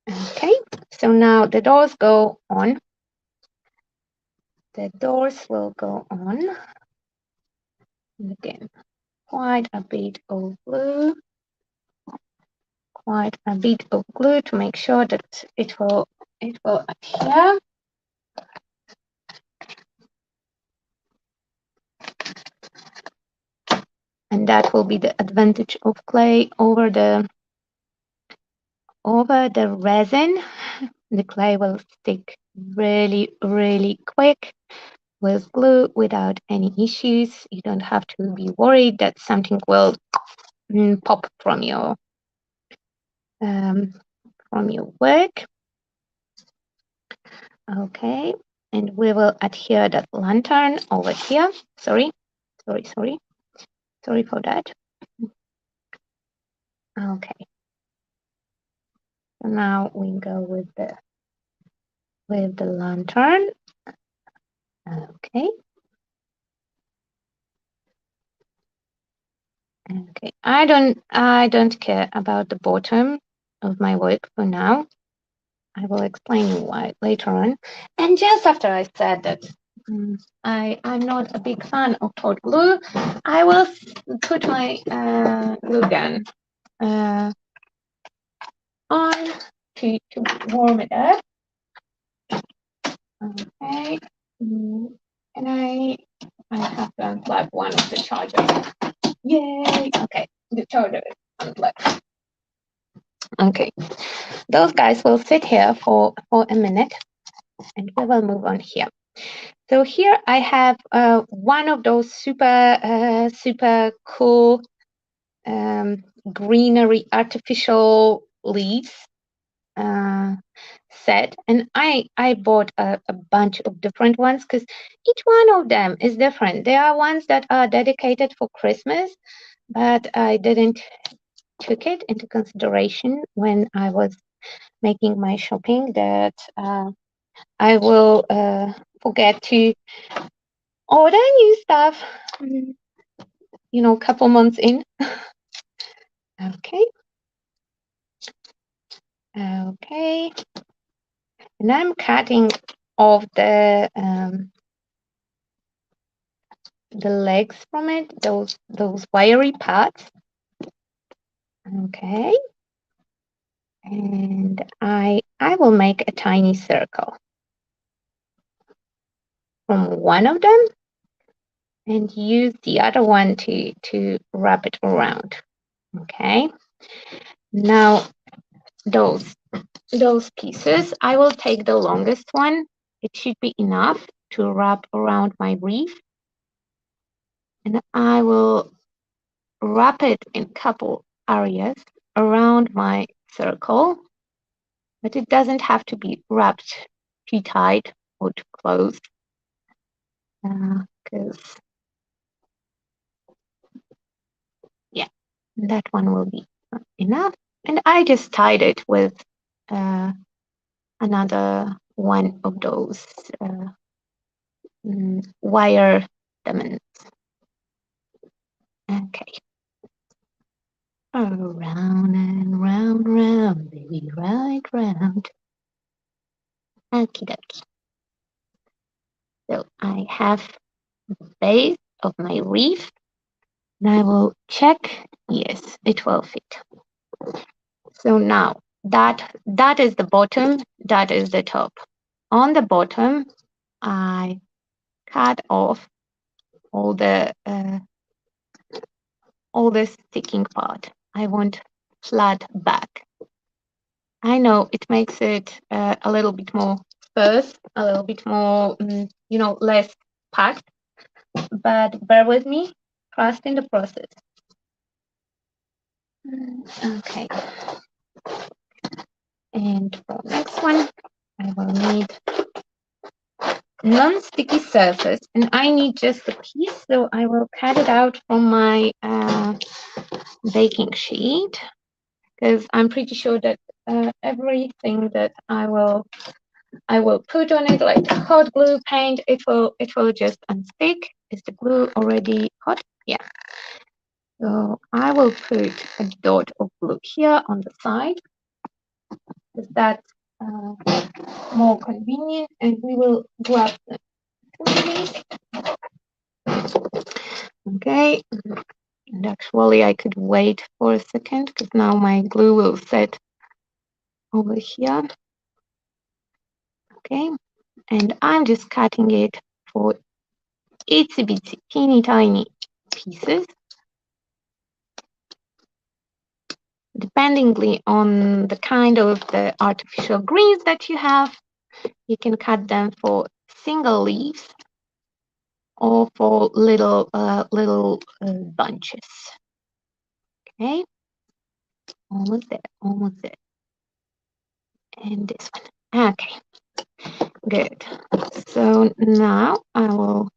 Okay, so now the doors go on. The doors will go on. And again, quite a bit of glue. Quite a bit of glue to make sure that it will adhere. And that will be the advantage of clay over the resin. The clay will stick really, really quick with glue without any issues. You don't have to be worried that something will pop from your work. Okay, and we will adhere that lantern over here. Sorry for that. Okay, so now we go with the lantern. Okay. Okay, I don't care about the bottom of my work for now. I will explain you why later on. And just after I said that I'm not a big fan of hot glue, I will put my glue gun on to warm it up. Okay, and I have to unplug one of the chargers. Yay! Okay, the charger is unplugged. Okay, those guys will sit here for a minute, and we will move on here. So here I have one of those super cool greenery artificial leaves set, and I bought a bunch of different ones because each one of them is different. There are ones that are dedicated for Christmas, but I didn't took it into consideration when I was making my shopping that I will forget to order new stuff, couple months in. Okay. Okay. And I'm cutting off the legs from it, those wiry parts. Okay. And I will make a tiny circle from one of them and use the other one to wrap it around. Okay. Now those pieces, I will take the longest one. It should be enough to wrap around my wreath. And I will wrap it in a couple areas around my circle, but it doesn't have to be wrapped too tight or too close, because yeah, that one will be enough. And I just tied it with another one of those wire diamonds. Okay. Round and round, round, baby, right round. Okie dokie. So I have the base of my wreath, and I will check. Yes, it will fit. So now that is the bottom, that is the top. On the bottom, I cut off all the sticking part. I want flat back. I know it makes it a little bit more first, a little bit more, less packed, but bear with me, trust in the process. Okay. And for next one, I will need non-sticky surface, and I need just a piece, so I will cut it out from my baking sheet, because I'm pretty sure that everything that I will put on it, like hot glue, paint, it will just unstick. Is the glue already hot? Yeah. So I will put a dot of glue here on the side, because that's more convenient, and we will grab them. Okay, and actually I could wait for a second, because now my glue will set over here. Okay, and I'm just cutting it for itsy bitsy teeny tiny pieces, depending on the kind of the artificial greens that you have. You can cut them for single leaves or for little bunches. Okay, almost there, and this one. Okay, good. So now I will,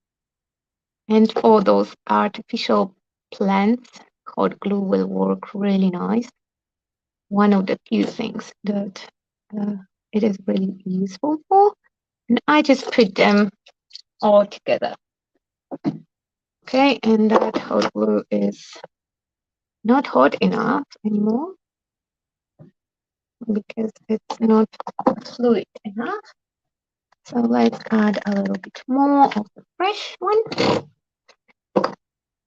and for those artificial plants, hot glue will work really nice. One of the few things that it is really useful for. And I just put them all together. Okay, and that hot glue is not hot enough anymore because it's not fluid enough. So let's add a little bit more of the fresh one.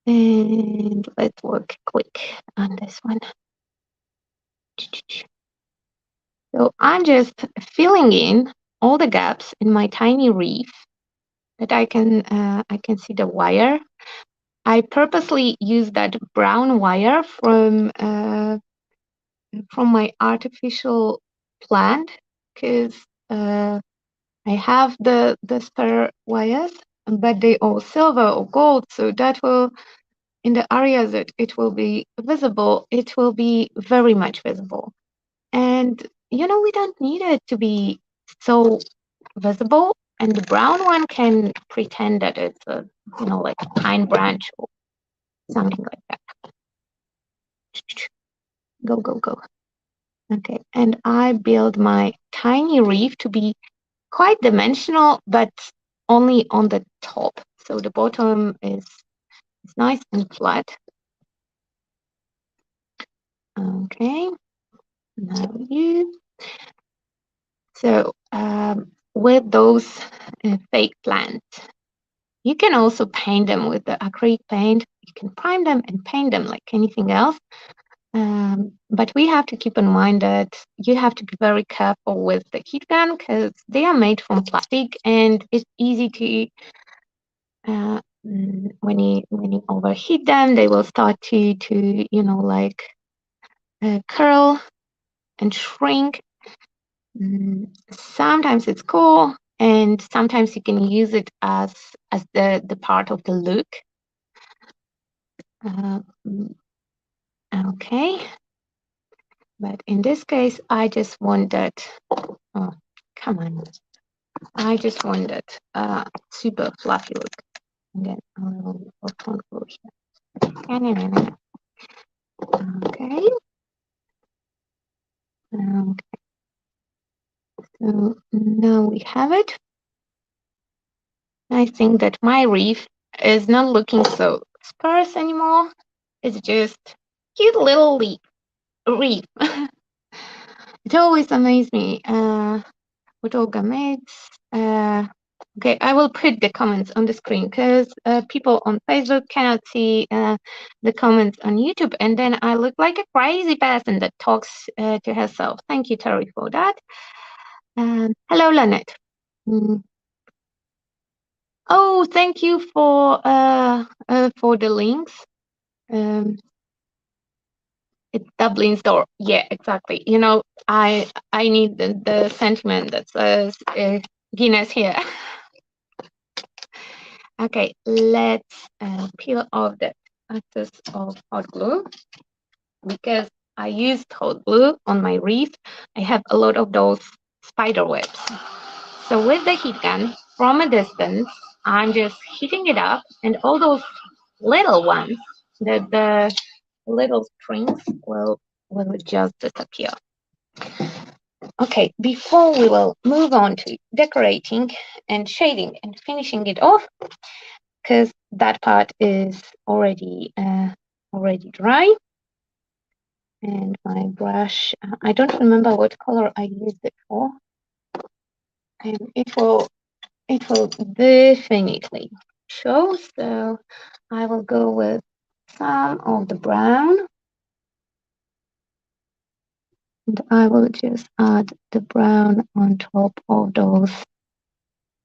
And let's work quick on this one. So I'm just filling in all the gaps in my tiny reef that I can see the wire. I purposely use that brown wire from my artificial plant, because I have the spare wires, but they all silver or gold, so that will, in the areas that it will be visible, it will be very much visible. And we don't need it to be so visible, and the brown one can pretend that it's a like a pine branch or something like that. Go. Okay, and I build my tiny reef to be quite dimensional, but only on the top, so the bottom is nice and flat. Okay, now so with those fake plants, you can also paint them with the acrylic paint. You can prime them and paint them like anything else. But we have to keep in mind that you have to be very careful with the heat gun, because they are made from plastic, and it's easy to when you overheat them, they will start to curl and shrink. Sometimes it's cool, and sometimes you can use it as the part of the look. Okay, but in this case, I just want that. Oh, come on! I just want that super fluffy look. And then a little bit of contour here. Okay. Okay. So now we have it. I think that my reef is not looking so sparse anymore. It's just cute little reef. It always amazes me what Olga makes. Okay, I will put the comments on the screen, because people on Facebook cannot see the comments on YouTube, and then I look like a crazy person that talks to herself. Thank you, Terry, for that. Hello, Lynette. Oh, thank you for the links. It's Dublin store. Yeah, exactly. I need the sentiment that says Guinness here. Okay, let's peel off the excess of hot glue because I used hot glue on my wreath. I have a lot of those spider webs. So with the heat gun from a distance, I'm just heating it up, and all those little ones, the little strings will just disappear. Okay, before we will move on to decorating and shading and finishing it off, because that part is already dry. And my brush, I don't remember what color I used it for, and it will definitely show. So I will go with some of the brown, and I will just add the brown on top of those.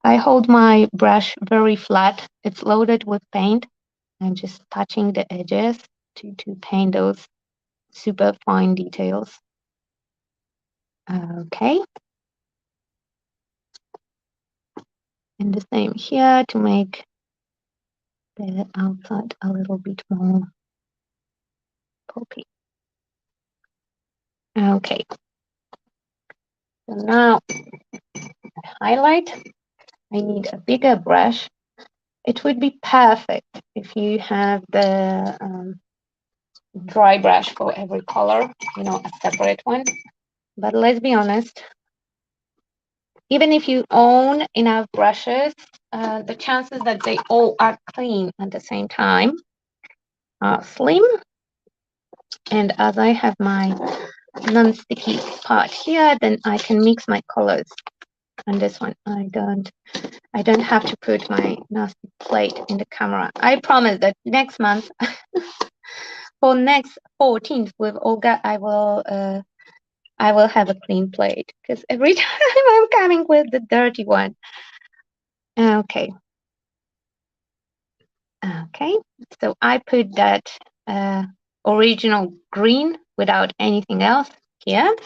I hold my brush very flat. It's loaded with paint. I'm just touching the edges to paint those super fine details. Okay. And the same here to make the outside a little bit more poppy. Okay. So now highlight. I need a bigger brush. It would be perfect if you have the dry brush for every color, a separate one. But let's be honest, even if you own enough brushes, the chances that they all are clean at the same time are slim. And as I have my non-sticky part here, then I can mix my colors. And this one, I don't have to put my nasty plate in the camera. I promise that next month, for next 14th with Olga, I will have a clean plate because every time I'm coming with the dirty one. Okay. Okay. So I put that original green without anything else here.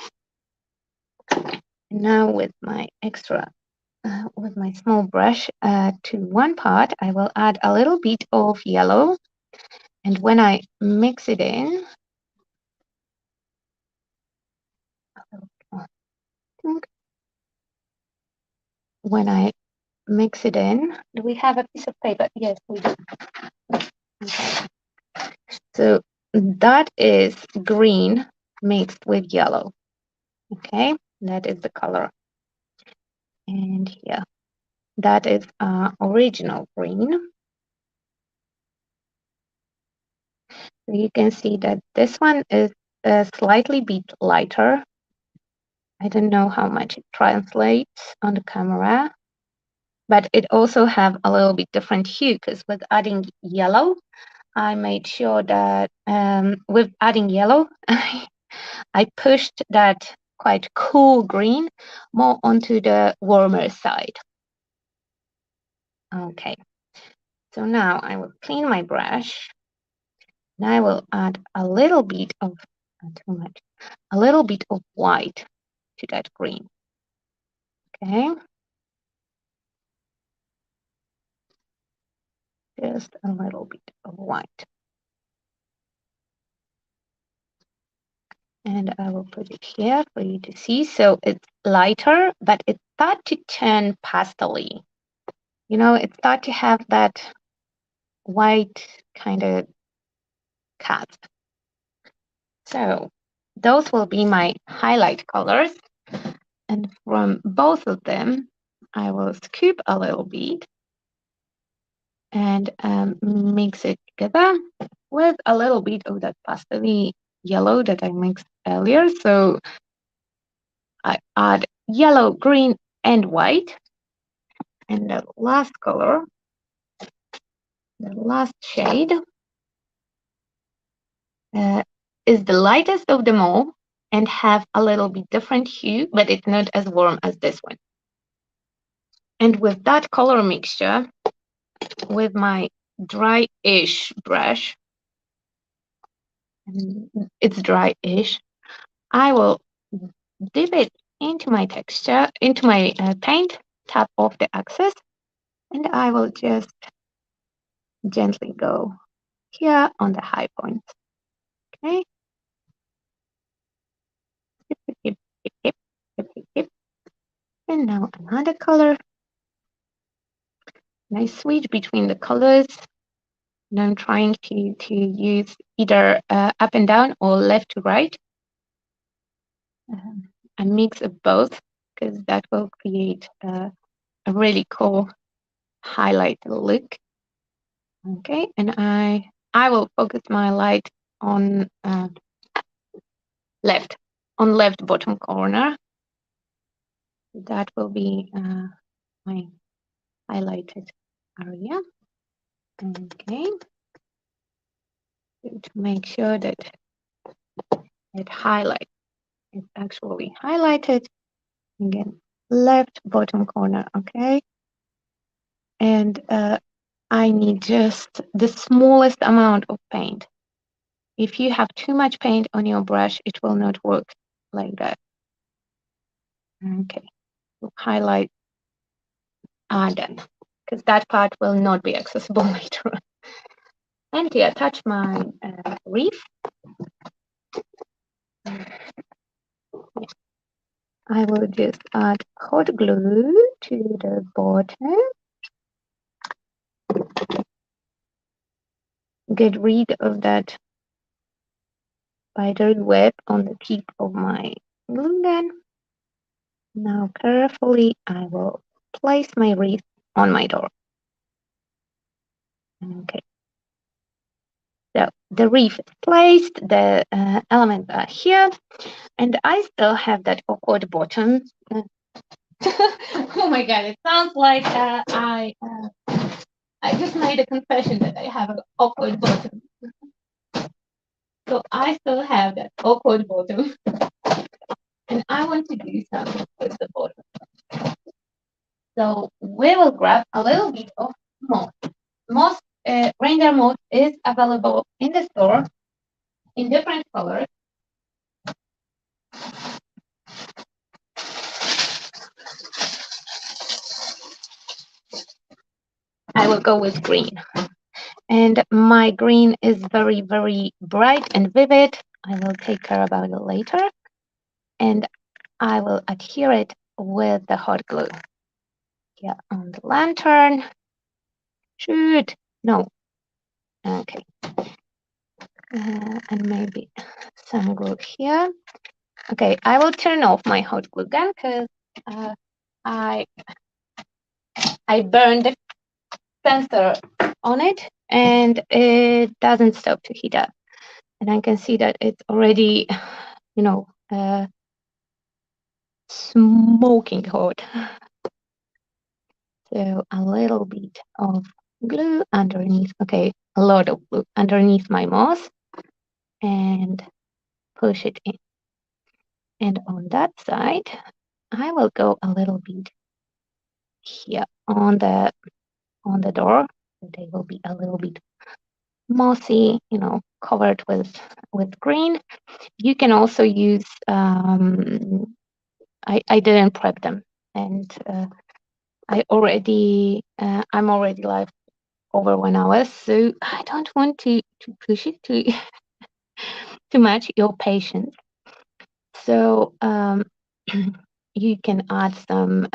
And now with my extra, with my small brush to one part, I will add a little bit of yellow. And when I mix it in, do we have a piece of paper? Yes, we do. Okay. So that is green mixed with yellow. Okay, that is the color. And here, that is original green. So you can see that this one is a slightly bit lighter. I don't know how much it translates on the camera, but it also have a little bit different hue because with adding yellow, I made sure that with adding yellow, I pushed that quite cool green more onto the warmer side. Okay, so now I will clean my brush and I will add a little bit of, not too much, a little bit of white to that green. Okay, just a little bit of white. And I will put it here for you to see. So it's lighter, but it starts to turn pastel-y. It starts to have that white kind of cast. So those will be my highlight colors. And from both of them, I will scoop a little bit and mix it together with a little bit of that pastel yellow that I mixed earlier. So I add yellow, green, and white. And the last color, the last shade, is the lightest of them all and have a little bit different hue, but it's not as warm as this one. And with that color mixture, with my dry-ish brush, it's dry-ish, I will dip it into my texture, into my paint, tap off the excess, and I will just gently go here on the high points. Okay. And now another color. And I switch between the colors. And I'm trying to use either up and down or left to right. A mix of both, because that will create a really cool highlight look. Okay, and I will focus my light on left bottom corner. That will be my highlighted area. Okay, to make sure that it highlight is actually highlighted. Again, left bottom corner. Okay, and I need just the smallest amount of paint. If you have too much paint on your brush, it will not work like that. Okay, so highlight are done, because that part will not be accessible later on. And to attach my wreath, I will just add hot glue to the bottom. Get rid of that spidery web on the tip of my glue gun. Now carefully I will place my wreath on my door. Okay. So the wreath is placed, the elements are here, and I still have that awkward bottom. Oh my god, it sounds like I just made a confession that I have an awkward bottom. So I still have that awkward bottom, and I want to do something with the bottom. So we will grab a little bit of moss. Moss, reindeer moss is available in the store in different colors. I will go with green. And my green is very, very bright and vivid. I will take care about it later. And I will adhere it with the hot glue. Here on the lantern. Shoot. No. Okay. And maybe some glue here. Okay, I will turn off my hot glue gun because I burned the sensor on it and it doesn't stop to heat up. And I can see that it's already, you know, smoking hot. So a little bit of glue underneath. Okay, a lot of glue underneath my moss and push it in. And on that side, I will go a little bit here on the door. They will be a little bit mossy, you know, covered with green. You can also use. I didn't prep them, and I'm already live over 1 hour, so I don't want to push it too too much your patience. So you can add some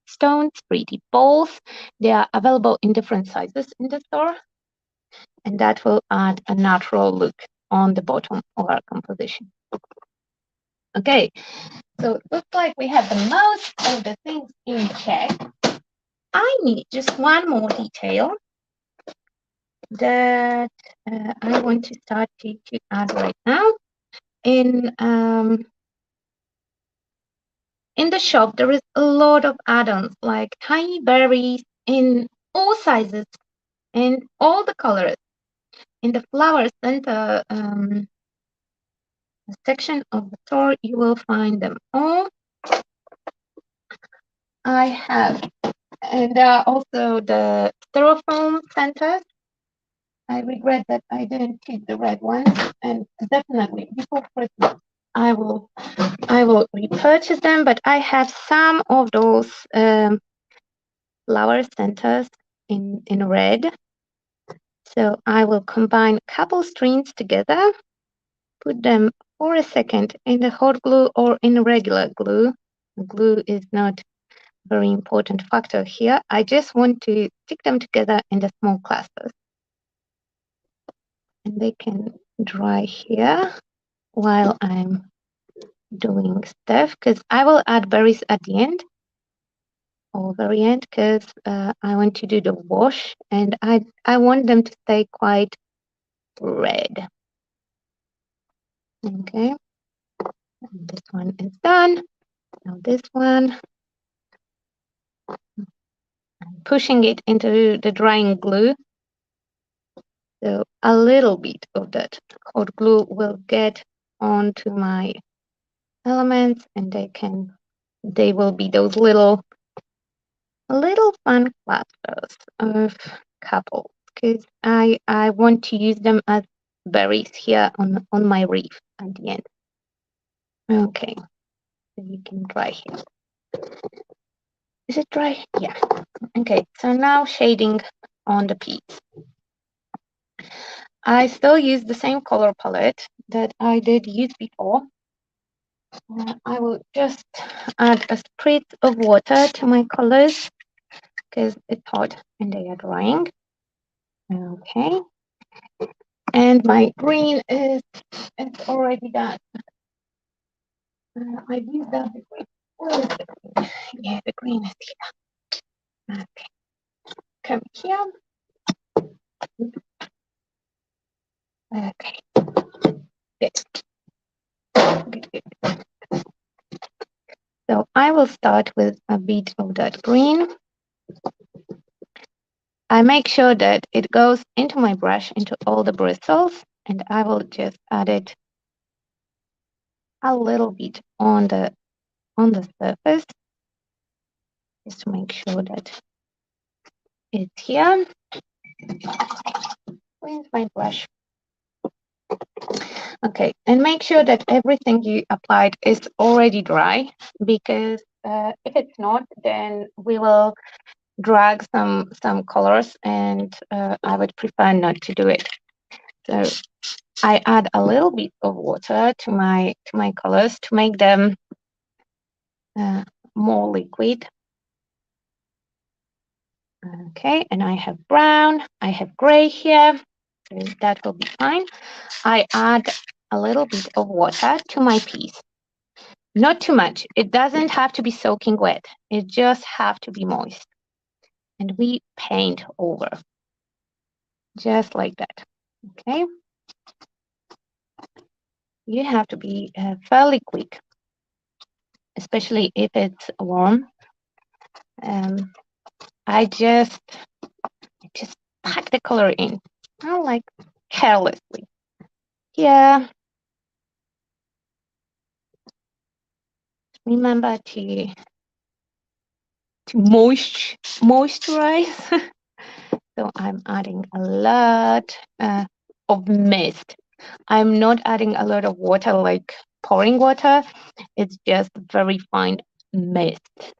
stones, pretty balls. They are available in different sizes in the store, and that will add a natural look on the bottom of our composition. Okay, so it looks like we have the most of the things in check. I need just one more detail that I want to start to add right now. In the shop, there is a lot of add-ons like tiny berries in all sizes and all the colors. In the flower center section of the store, you will find them all. I have, and there are also the styrofoam centers. I regret that I didn't keep the red ones, and definitely before Christmas, I will repurchase them, but I have some of those flower centers in red. So I will combine a couple strings together, put them for a second in the hot glue or in regular glue. Glue is not a very important factor here. I just want to stick them together in the small clusters. And they can dry here while I'm doing stuff, because I will add berries at the end or very end, because I want to do the wash and I want them to stay quite red. Okay, and this one is done. Now this one, I'm pushing it into the drying glue. So a little bit of that hot glue will get onto my elements, and they will be those little fun clusters of couples, because I want to use them as berries here on my reef at the end. Okay, so you can dry here. Is it dry? Yeah. Okay, so now shading on the piece. I still use the same color palette that I did use before. I will just add a spritz of water to my colors because it's hot and they are drying. Okay. And my green is already done. I used that the green. Where is the green? Yeah, the green is here. Okay. Come here. Okay. Good. Good, good. So I will start with a bit of that green. I make sure that it goes into my brush, into all the bristles, and I will just add it a little bit on the surface, just to make sure that it's here. Where's my brush? Okay, and make sure that everything you applied is already dry, because if it's not, then we will drag some colors, and I would prefer not to do it. So I add a little bit of water to my colors to make them more liquid. Okay, and I have brown, I have gray here, so that will be fine. I add a little bit of water to my piece. Not too much. It doesn't have to be soaking wet. It just have to be moist. And we paint over, just like that. Okay. You have to be fairly quick, especially if it's warm. I just pack the color in, not like carelessly. Yeah. Remember to moisturize. So I'm adding a lot of mist. I'm not adding a lot of water, like pouring water. It's just very fine mist,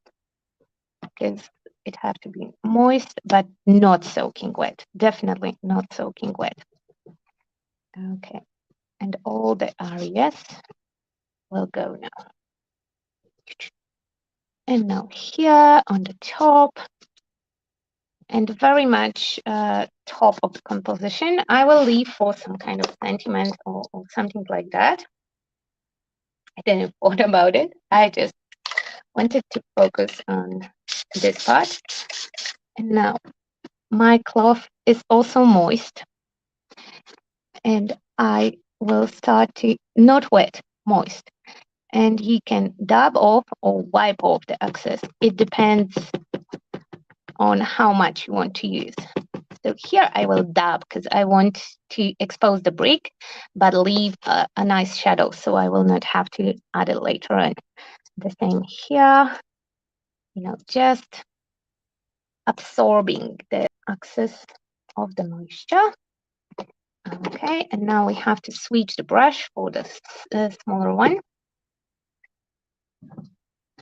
because it has to be moist, but not soaking wet. Definitely not soaking wet. Okay, and all the areas will go now. And now here on the top, and very much top of the composition, I will leave for some kind of sentiment or something like that. I didn't thought about it. I just wanted to focus on this part. And now my cloth is also moist, and I will start to, not wet, moist. And you can dab off or wipe off the excess. It depends on how much you want to use. So here I will dab because I want to expose the brick, but leave a nice shadow, so I will not have to add it later on. The same here, just absorbing the excess of the moisture. Okay, and now we have to switch the brush for the smaller one.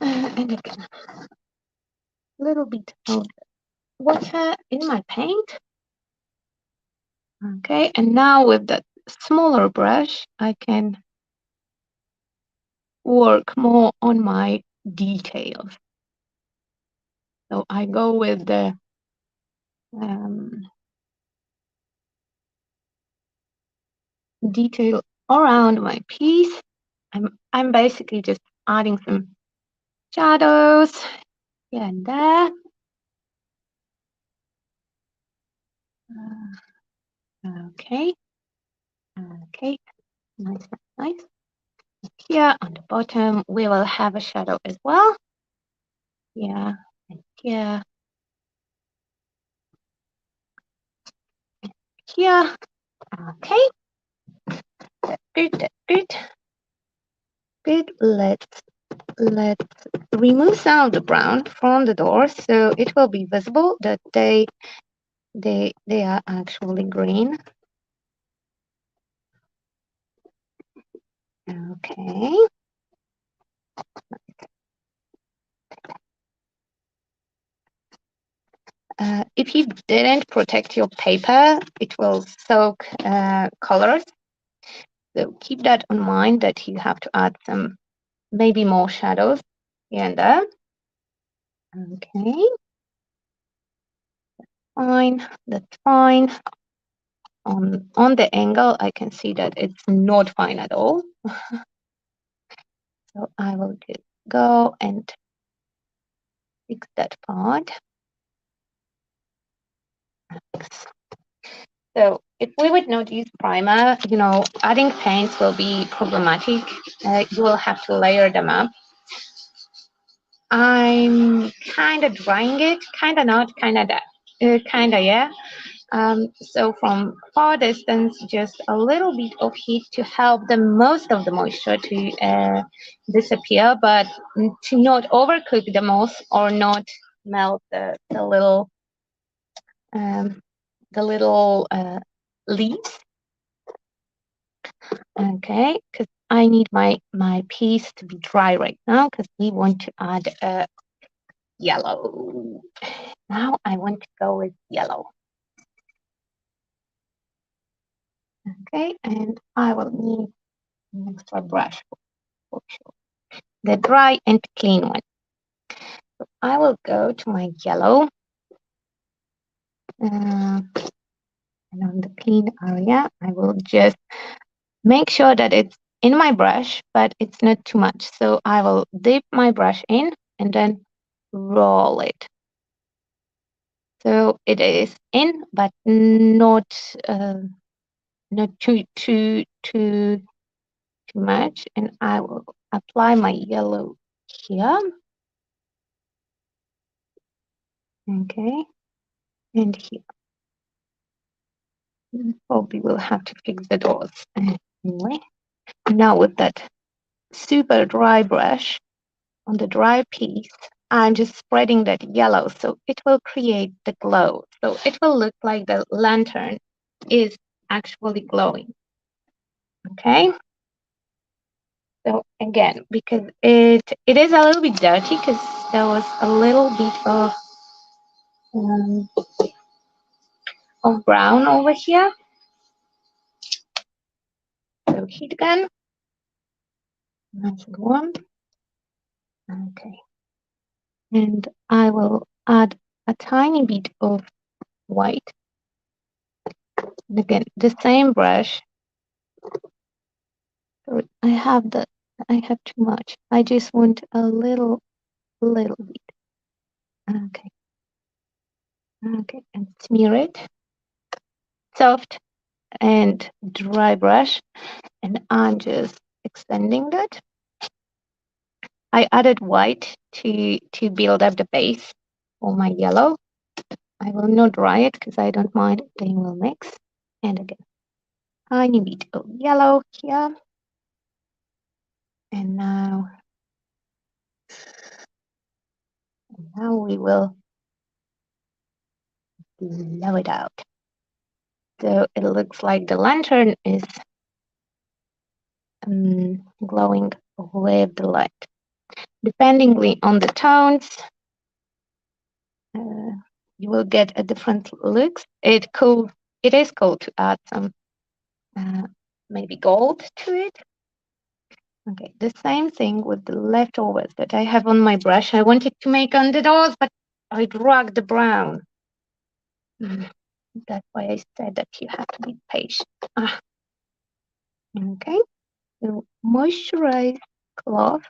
And again, a little bit of water in my paint. Okay, and now with the smaller brush, I can work more on my details. So I go with the detail around my piece. I'm basically just adding some shadows here and there. Okay, okay, nice, nice. Here on the bottom, we will have a shadow as well. Here and here. Here. Okay. That's good. That's good. Good. Let's remove some of the brown from the doors so it will be visible that they are actually green. Okay. If you didn't protect your paper, it will soak colors. So keep that in mind that you have to add some, maybe more shadows here and there. Okay. Fine. That's fine. On the angle, I can see that it's not fine at all. So I will just go and fix that part. So if we would not use primer, adding paints will be problematic. You will have to layer them up. I'm kind of drying it, kind of not, kind of, yeah. So from far distance, just a little bit of heat to help the most of the moisture to disappear, but to not overcook the moss or not melt the little leaves. Okay, because I need my piece to be dry right now because we want to add a yellow. Now I want to go with yellow. Okay, and I will need an extra brush for sure. The dry and clean one. So I will go to my yellow. And on the clean area, I will just make sure that it's in my brush, but it's not too much. So I will dip my brush in and then roll it. So it is in, but not too much. And I will apply my yellow here. Okay, and here. Probably will have to fix the doors anyway. Now with that super dry brush on the dry piece, I'm just spreading that yellow so it will create the glow. So it will look like the lantern is actually glowing. Okay. So again, because it is a little bit dirty because there was a little bit of brown over here. So heat gun. Nice and warm. Okay. And I will add a tiny bit of white. And again, the same brush. Sorry, I have too much. I just want a little bit. Okay. Okay, and smear it. Soft and dry brush. And I'm just extending that. I added white to build up the base for my yellow. I will not dry it because I don't mind. They will mix. And again, tiny bit of yellow here. And now we will blow it out. So it looks like the lantern is glowing with the light. Depending on the tones, you will get a different looks. It is cool to add some maybe gold to it. Okay, the same thing with the leftovers that I have on my brush. I wanted to make underdoors, but I dragged the brown. That's why I said that you have to be patient. Okay, so moisturize cloth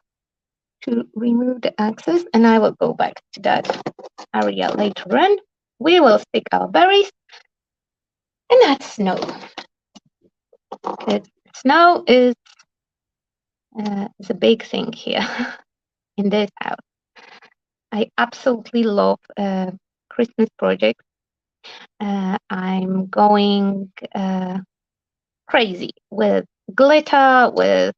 to remove the excess, and I will go back to that area later on. We will stick our berries and add snow. Because snow is a big thing here in this house. I absolutely love Christmas projects. I'm going crazy with glitter, with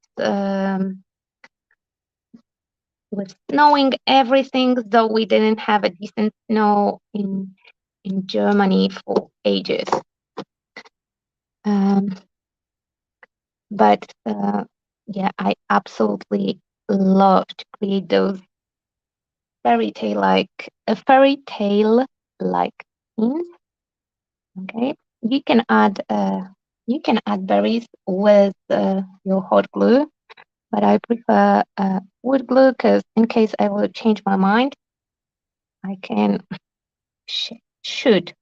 snowing everything, though we didn't have a decent snow in Germany for ages. But yeah, I absolutely love to create those fairy tale like scenes. Okay, you can add berries with your hot glue, but I prefer wood glue because in case I will change my mind, I can should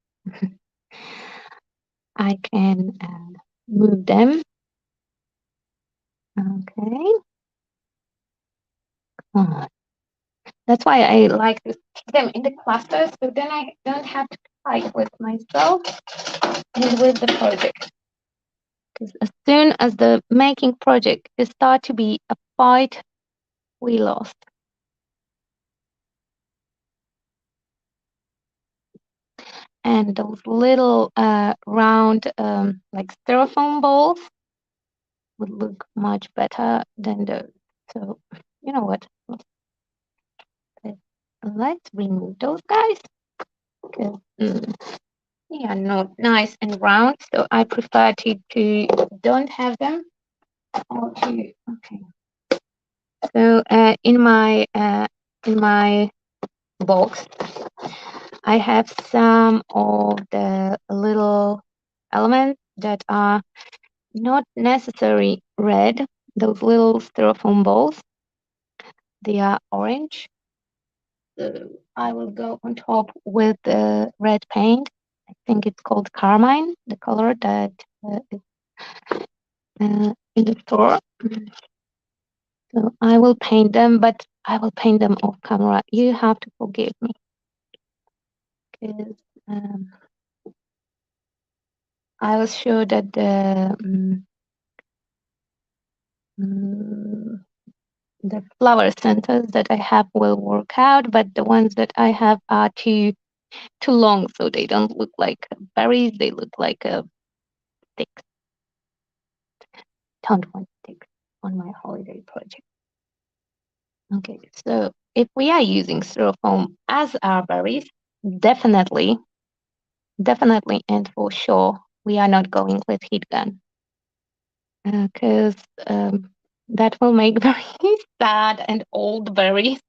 I can move them. Okay. That's why I like to keep them in the clusters, so then I don't have to fight with myself and with the project. Because as soon as the making project is start to be a fight, we lost. And those little round like styrofoam balls would look much better than those. So you know what? Let's remove those guys because they are not nice and round. So I prefer to don't have them or to okay. So in my box, I have some of the little elements that are not necessarily red. Those little styrofoam balls, they are orange. So I will go on top with the red paint. I think it's called carmine, the color that is in the store. So I will paint them, but I will paint them off camera. You have to forgive me. Because I was sure that the flower centers that I have will work out, but the ones that I have are too long, so they don't look like berries. They look like a stick. Don't want sticks on my holiday project. Okay, so if we are using styrofoam as our berries, definitely, and for sure, we are not going with heat gun. Because that will make very sad and old berries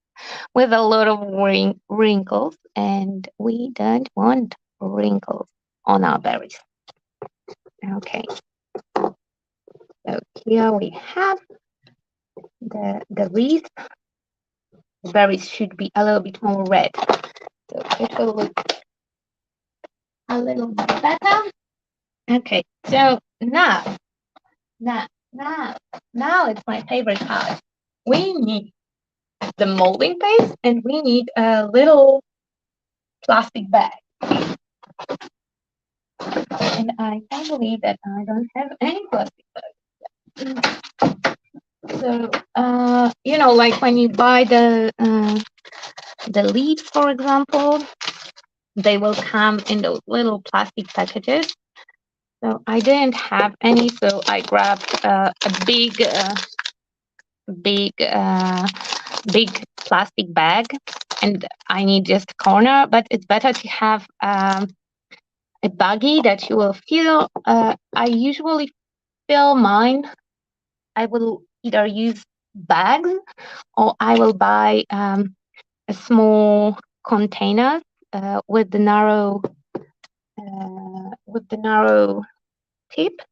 with a lot of wrinkles, and we don't want wrinkles on our berries. Okay, so here we have the wreath. The berries should be a little bit more red, so it will look a little bit better. Okay, so now it's my favorite part. We need the molding paste, and we need a little plastic bag. And I can't believe that I don't have any plastic bags. So, you know, like when you buy the leaves, for example, they will come in those little plastic packages. So I didn't have any, so I grabbed a big plastic bag, and I need just a corner, but it's better to have a baggie that you will feel. I usually fill mine. I will either use bags or I will buy a small container with the narrow tip.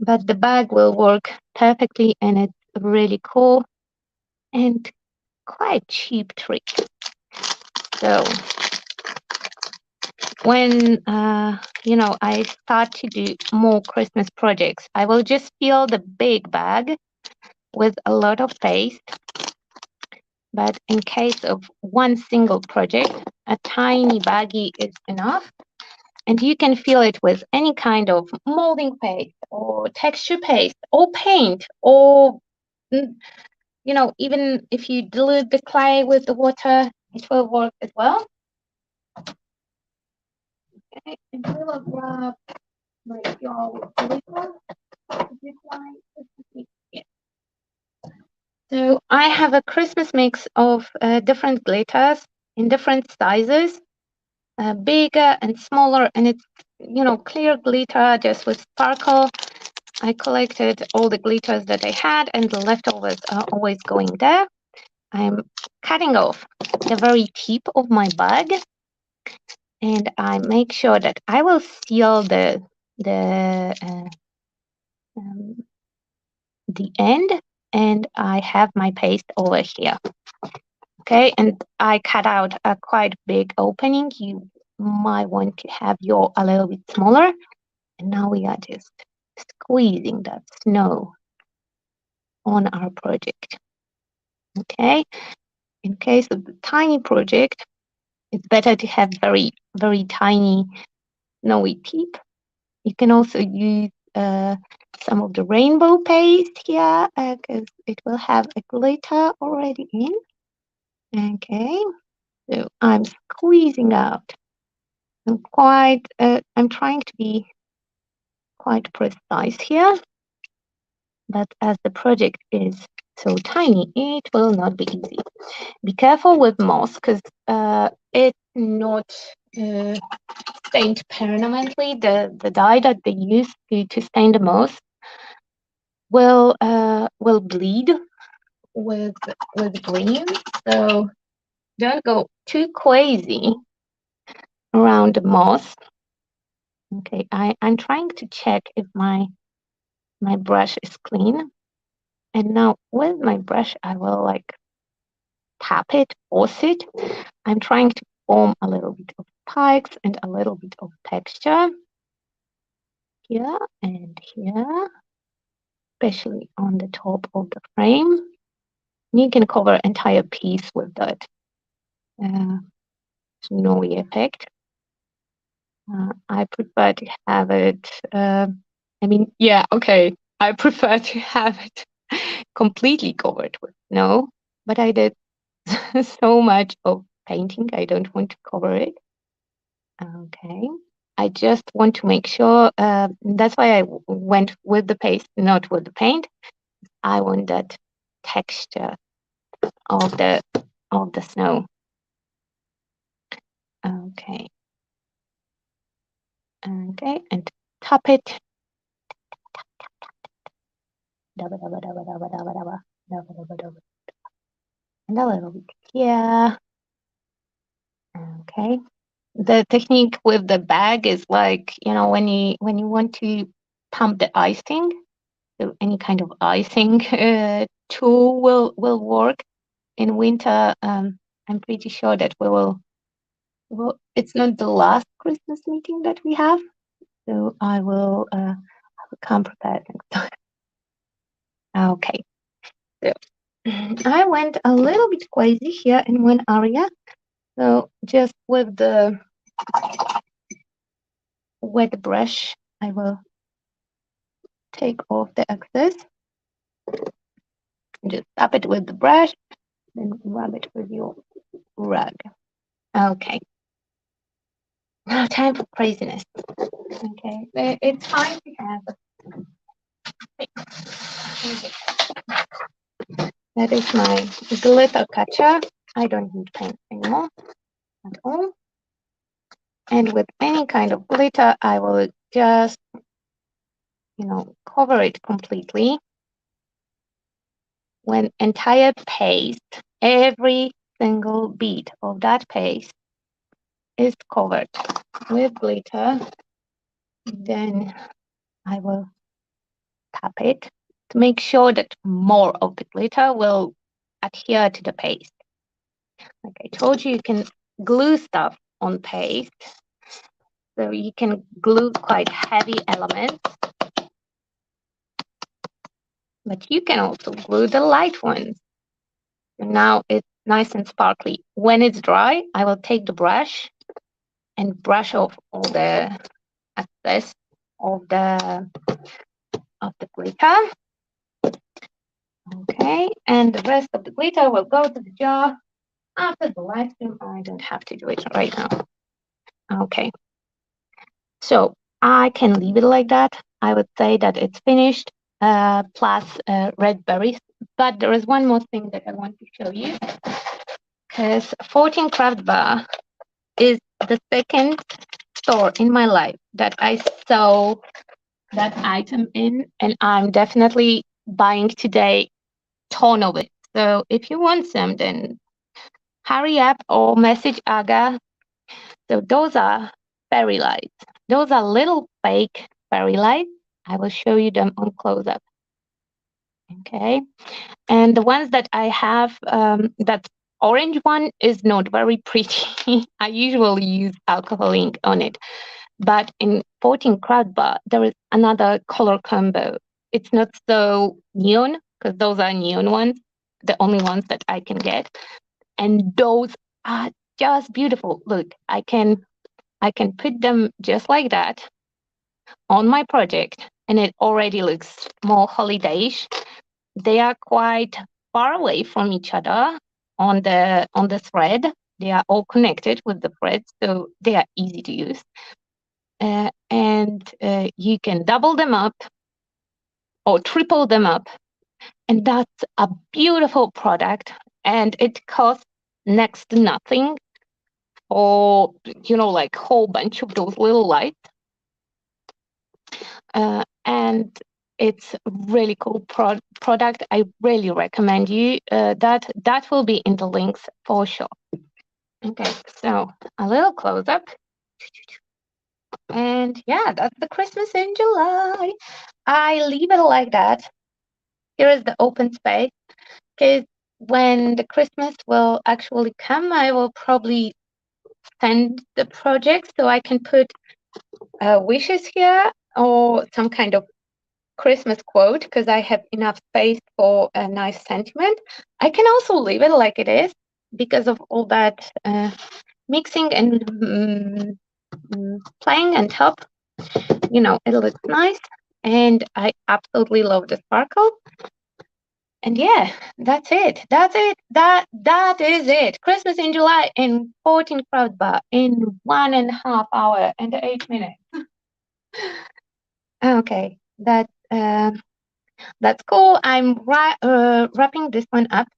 But the bag will work perfectly, and it's really cool and quite cheap trick. So when I start to do more Christmas projects, I will just fill the big bag with a lot of paste. But in case of one single project, a tiny baggie is enough. And you can fill it with any kind of molding paste or texture paste or paint, or even if you dilute the clay with the water, it will work as well. Okay, and we will grab your glitter. So I have a Christmas mix of different glitters in different sizes, bigger and smaller, and it's clear glitter just with sparkle. I collected all the glitters that I had, and the leftovers are always going there. I'm cutting off the very tip of my bag, and I make sure that I will seal the end, and I have my paste over here. Okay, and I cut out a quite big opening. You might want to have your a little bit smaller. And now we are just squeezing that snow on our project. Okay, in case of the tiny project, it's better to have very, very tiny snowy tip. You can also use some of the rainbow paste here because it will have a glitter already in. Okay, so I'm squeezing out. I'm trying to be quite precise here, but as the project is so tiny, it will not be easy. Be careful with moss because it's not stained permanently. The dye that they use to stain the moss will bleed with green. So don't go too crazy around the moss. Okay, I'm trying to check if my brush is clean. And now with my brush, I will tap it, force it. I'm trying to form a little bit of spikes and a little bit of texture here and here, especially on the top of the frame. You can cover entire piece with that snowy effect. I prefer to have it, I prefer to have it completely covered with snow, but I did so much of painting, I don't want to cover it. Okay, I just want to make sure, that's why I went with the paste, not with the paint. I want that texture of the snow. Okay. Okay, and tap it. And a little bit here. Okay. The technique with the bag is when you want to pump the icing, so any kind of icing tool will work. In winter, I'm pretty sure that we will. Well, it's not the last Christmas meeting that we have, so I will come prepared next time. Okay, so I went a little bit crazy here in one area. So just with the wet brush, I will take off the excess. Just tap it with the brush, then rub it with your rug. Okay. Now time for craziness. Okay, it's fine to have. That is my glitter catcher. I don't need paint anymore at all. And with any kind of glitter, I will just, cover it completely. When entire paste, every single bead of that paste is covered with glitter, then I will tap it to make sure that more of the glitter will adhere to the paste. Like I told you, you can glue stuff on paste. So you can glue quite heavy elements, but you can also glue the light ones. And now it's nice and sparkly. When it's dry, I will take the brush and brush off all the excess of the glitter. Okay, and the rest of the glitter will go to the jar after the live stream. I don't have to do it right now. Okay, so I can leave it like that. I would say that it's finished, plus red berries. But there is one more thing that I want to show you, because 14 Craft Bar is the second store in my life that I saw that item in, and I'm definitely buying today ton of it. So if you want some, then hurry up or message Aga. So those are fairy lights. Those are little fake fairy lights. I will show you them on close up. Okay. And the ones that I have, that orange one is not very pretty. I usually use alcohol ink on it. But in 14 Craft Bar, there is another color combo. It's not so neon, because those are neon ones, the only ones that I can get. And those are just beautiful. Look, I can put them just like that on my project, and it already looks more holidayish. They are quite far away from each other on the thread. They are all connected with the thread, so they are easy to use. And you can double them up or triple them up, and that's a beautiful product. And it costs next to nothing, or like whole bunch of those little lights. And it's really cool product. I really recommend you. That will be in the links for sure. Okay, so a little close up. And yeah, that's the Christmas in July. I leave it like that. Here is the open space, because when the Christmas will actually come, I will probably send the project so I can put wishes here or some kind of Christmas quote, because I have enough space for a nice sentiment. I can also leave it like it is because of all that mixing and playing and top. It looks nice, and I absolutely love the sparkle. And yeah, that's it. That is it. Christmas in July in 14 Craft Bar in 1.5 hours and 8 minutes. Okay, that's cool. I'm wrapping this one up.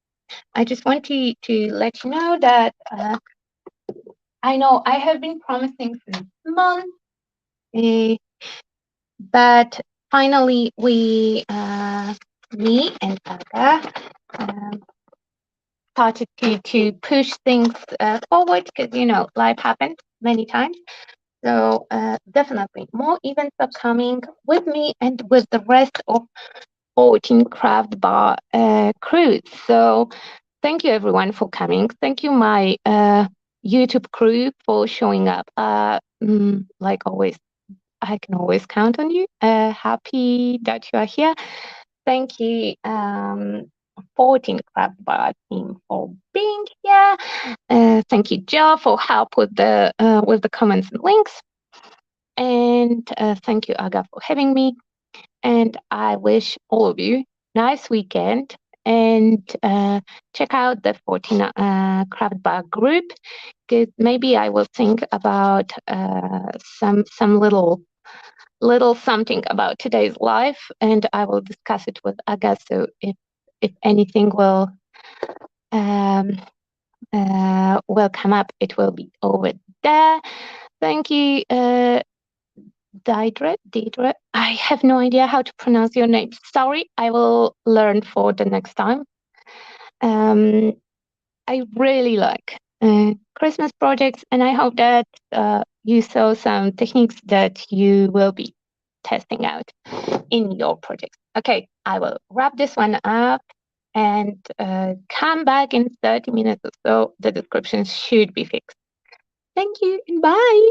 I just want to let you know that I know I have been promising for months, but finally me and Aga started to push things forward, because life happens many times. So definitely more events are coming with me and with the rest of 14 Craft Bar crew. So thank you everyone for coming. Thank you my YouTube crew for showing up. Like always, I can always count on you. Happy that you are here. Thank you 14 Craft Bar team for being here. Thank you, Jill, for help with the comments and links. And thank you, Aga, for having me. And I wish all of you nice weekend, and check out the 14 Craft Bar group, because maybe I will think about some little something about today's life, and I will discuss it with Aga. So if anything will come up, it will be over there. Thank you, Deidre. I have no idea how to pronounce your name. Sorry, I will learn for the next time. I really like Christmas projects, and I hope that you saw some techniques that you will be testing out in your projects. Okay, I will wrap this one up and come back in 30 minutes or so. The description should be fixed. Thank you and bye.